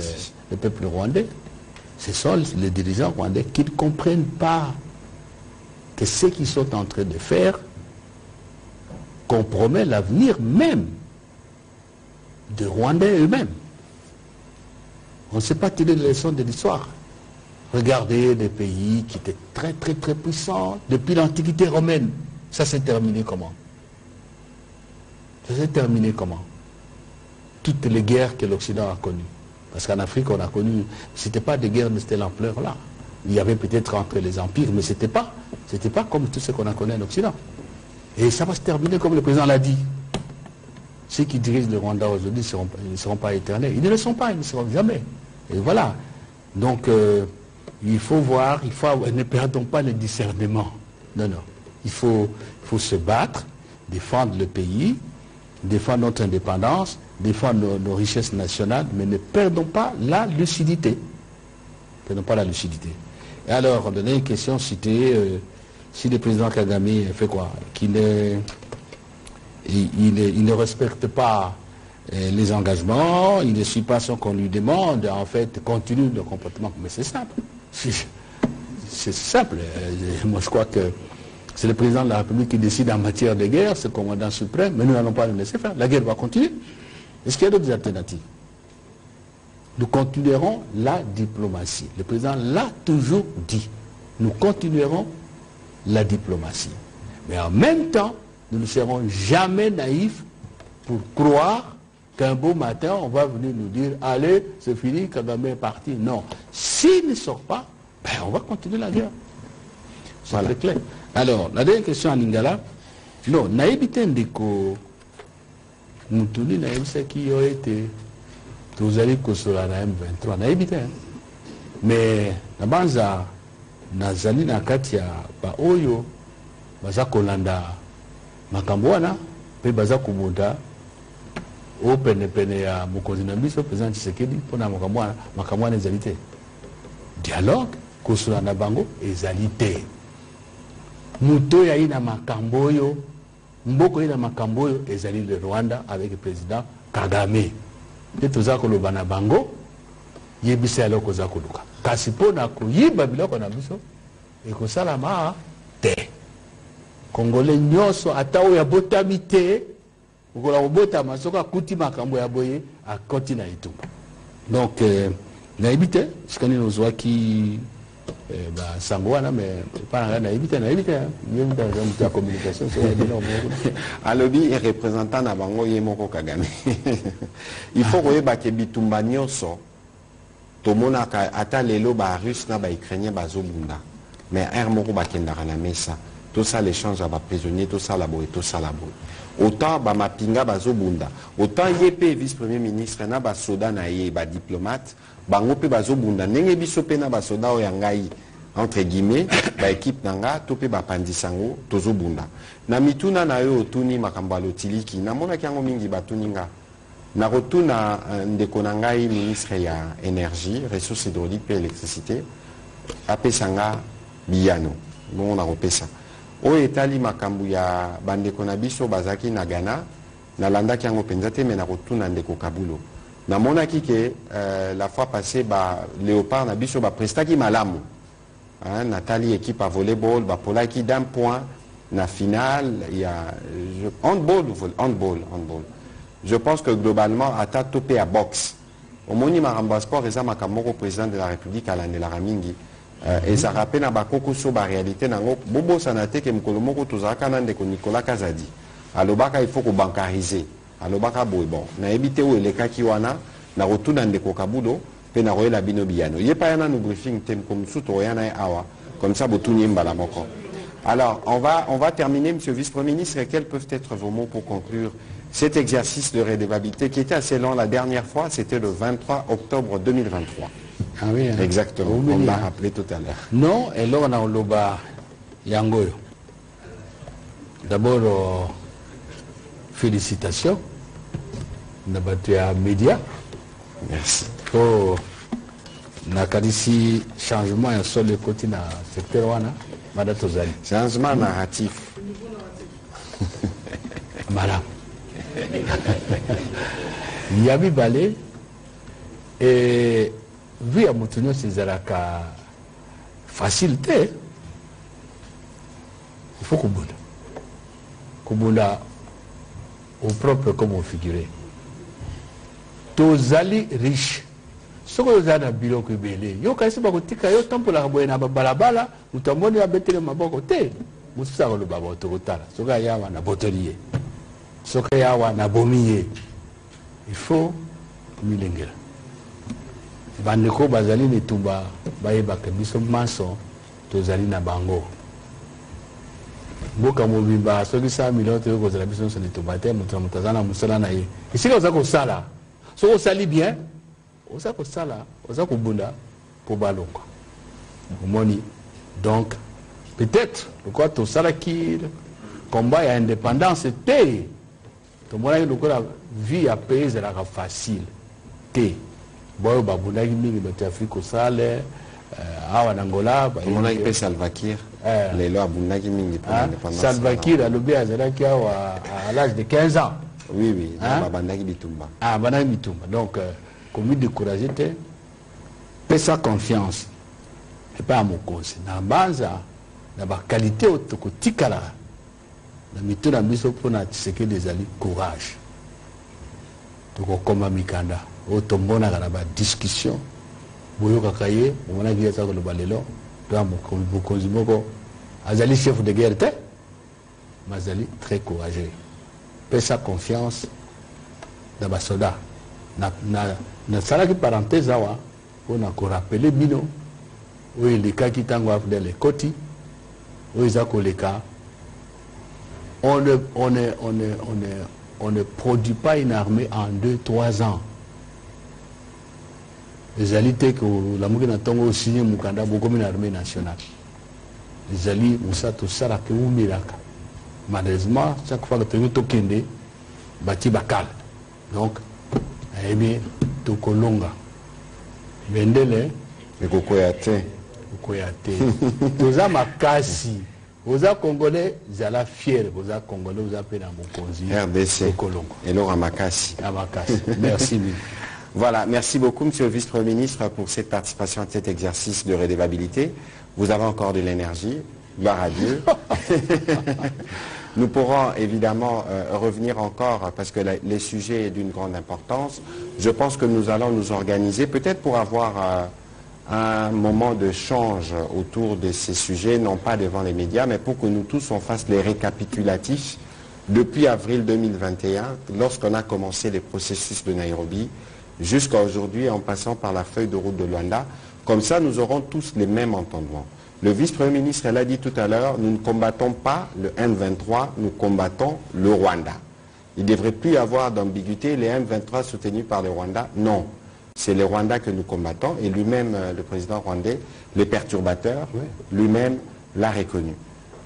le peuple rwandais. Ce sont les dirigeants rwandais qui ne comprennent pas que ce qu'ils sont en train de faire compromet l'avenir même des Rwandais eux-mêmes. On ne sait pas tirer les leçons de l'histoire. Regardez des pays qui étaient très très très puissants depuis l'Antiquité romaine. Ça s'est terminé comment? Ça s'est terminé comment? Toutes les guerres que l'Occident a connues. Parce qu'en Afrique, on a connu, c'était pas des guerres de cette ampleur-là. Il y avait peut-être entre les empires, mais c'était pas comme tout ce qu'on a connu en Occident. Et ça va se terminer comme le président l'a dit. Ceux qui dirigent le Rwanda aujourd'hui ne seront pas éternels. Ils ne le sont pas, ils ne seront jamais. Et voilà. Donc, il faut voir, ne perdons pas le discernement. Non, non. Il faut se battre, défendre le pays, défendre notre indépendance, défendre nos richesses nationales, mais ne perdons pas la lucidité. Ne perdons pas la lucidité. Et alors, on donnait une question, c'était si le président Kagame fait quoi? Qu'il il ne respecte pas les engagements, il ne suit pas ce qu'on lui demande, en fait, continue le comportement. Mais c'est simple. C'est simple. Moi, je crois que c'est le président de la République qui décide en matière de guerre, c'est le commandant suprême, mais nous n'allons pas le laisser faire. La guerre va continuer. Est-ce qu'il y a d'autres alternatives? Nous continuerons la diplomatie. Le président l'a toujours dit. Nous continuerons la diplomatie. Mais en même temps, nous ne serons jamais naïfs pour croire qu'un beau matin, on va venir nous dire « Allez, c'est fini, Kagame est parti ». Non. S'il ne sort pas, ben, on va continuer la guerre. C'est très clair. Alors, la dernière question à Lingala. Non, naïbité ndeko Mutuli naïbité qui a été tous allés sur la M23. Naïbité. Mais, la banza, nazali na katia ba oyo, baza kolanda makambwana, pe baza kubuda, o pene ya mokonzi na biso, président Tshisekedi, pona makambwana ezalite. Dialogue, kosula na bango, ezalite. Muto ya ina makamboyo, mboko ina makamboyo, ezali le Rwanda avec le président Kagame. Et tout ça, koloba na bango, yebise aloko za koluka. Kasi pona ko yiba biloko na biso, ekosalama te. Congolais nyonso ata oyo abotami te okola kobotama soki akuti makambo ya boye akoti na etumba. Donc nayebi te sikani nozwaki basango wana mais pas nayebi te ya communication alobi représentant na bango ye moko Kagame. Il faut koyeba ke bitumba nyonso tomonaka ata lelo ba russe na ba ukrainien bazobunda mais er moko bakendaka na mesa tout ça l'échange à prisonniers tout ça la boye tout ça la boye autant ba mapinga bazobunda autant yep vice-premier ministre na ba soda na ye ba diplomate bango pe bazobunda ndenge biso pe na ba soda oyo ngai entre guillemets ba équipe nanga to pe ba pandisango tozobunda na mituna na yo otuni makambo lotiliki na mona kiango mingi batuninga na rotuna ndeko na ngai ministre ya énergie ressources hydrauliques et électricité apesanga biyano bon na repesa oyo etali makambo ya bandeko na biso bazaki na Ghana na landaki yango penza te me na rotuna ndeko Kabulo na monaki ke la fois passée ba léopard na biso ba prestaki malamu Nathalie équipe à volleyball ba polaki d'un point na finale il y a handball. Je pense que globalement ata topé à boxe au moni maramba sport eza makamoko président de la République à l'année la ramingi et ça rappelle na bakoko so ba réalité nango bobo sanate ke mukolo moko tozaka na ndeko Nicolas Kazadi alobaka il faut ko bancariser alobaka boy bon na ebité o elekaki wana na rotuna ndeko Kabulo pe na royela bino biyano yepa yana no briefing tem comme suto yana awa comme ça botuni mbala moko. Alors on va terminer monsieur vice-premier ministre et quels peuvent être vos mots pour conclure cet exercice de redevabilité qui était assez long la dernière fois, c'était le 23 octobre 2023. Ah oui, hein. Exactement, on l'a rappelé tout à l'heure. Non, et là on a Oloba Yangoyo. D'abord, félicitations. On a battu à média. Merci. Oh, Nakarisi, changement et sur le côté dans le secteur wana, Madatozali. Changement narratif. Madame. Yabi Balé et vu à Moutounio Césaraka facilité, il faut Kubunda au propre comme au figuré. Tozali riche. Ce que vous avez bilo kubele, yo kasi bakotika yo tampola boye na balabala, utamoni ya betele maboko te. Musa ko baba otokotala. Soka yawa na botolier. Soka yawa na bomiye. Il faut milengela. Bandeko bazali ni tumba bayeba ke biso maso tozali na bango. Boka mobimba soki 100 millions te ko zala biso ni tumba te mutazana musala na ye. Isika ozako sala. So osali bien, osako sala, osako bunda pour balongo. Omoni donc peut-être le quoi tout ça qui combat à indépendance était tout le monde la vie à payer c'est la facile té bon babuna qui mingi dans Afrique au sale awa Angola on a payé Salva Kiir les lois babuna qui mingi pour l'indépendance Salva Kiir a lobé à l'âge de 15 ans oui babanda qui bitumba bana bitumba donc comme découragé té paie sa confiance et pas à mon conseil na banza na ba qualité otokotikala na mituna biso pona tseke des ali courage toko koma mikanda otombona kana ba discussion boyo kakaye mona giya sa ko balelo to mo konzimoko azali chef de guerre te mazali très courageux paie sa confiance na ba soda na sala ki parenthèse awa on a ko rappeler bino oui les cas qui tango afde les koti on ne produit pas une armée en 2-3 ans. Les alliés que la Moukina Tongo signé Moukanda beaucoup une armée nationale. Les alliés Moussato Sarake ou Miraka. Malheureusement, chaque fois que tu es tokende, bati bakal. Donc, aimé Tokolonga. Vendele. Et Kokoyate. Toza makasi oza congolais zala fier oza congolais oza pe na mokonzi RDC et Laura Makasi. Merci. Voilà, merci beaucoup monsieur le vice-premier ministre pour cette participation à cet exercice de redevabilité. Vous avez encore de l'énergie, gloire à Dieu. Nous pourrons évidemment revenir encore parce que les sujets sont d'une grande importance. Je pense que nous allons nous organiser peut-être pour avoir un moment de change autour de ces sujets, non pas devant les médias, mais pour que nous tous on fasse les récapitulatifs depuis avril 2021, lorsqu'on a commencé les processus de Nairobi, jusqu'à aujourd'hui en passant par la feuille de route de Luanda. Comme ça, nous aurons tous les mêmes entendements. Le vice-premier ministre l'a dit tout à l'heure, nous ne combattons pas le M23, nous combattons le Rwanda. Il ne devrait plus y avoir d'ambiguïté, les M23 soutenus par le Rwanda, non. C'est le Rwanda que nous combattons et lui-même, le président rwandais, les perturbateurs, lui-même l'a reconnu.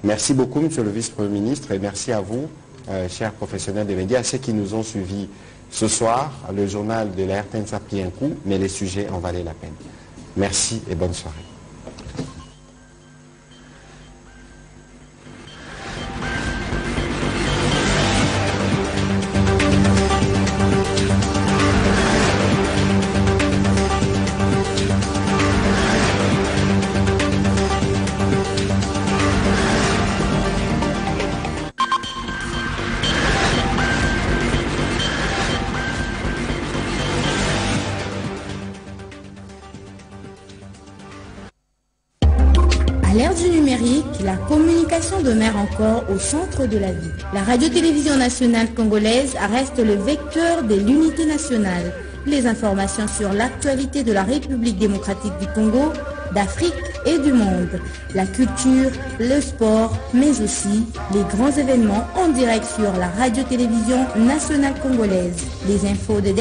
Merci beaucoup, monsieur le vice-premier ministre, et merci à vous, chers professionnels des médias, à ceux qui nous ont suivis ce soir. Le journal de la RTNC a pris un coup, mais les sujets en valaient la peine. Merci et bonne soirée. À l'ère du numérique, la communication demeure encore au centre de la vie. La radio-télévision nationale congolaise reste le vecteur de l'unité nationale. Les informations sur l'actualité de la République démocratique du Congo, d'Afrique et du monde. La culture, le sport, mais aussi les grands événements en direct sur la radio-télévision nationale congolaise. Les infos de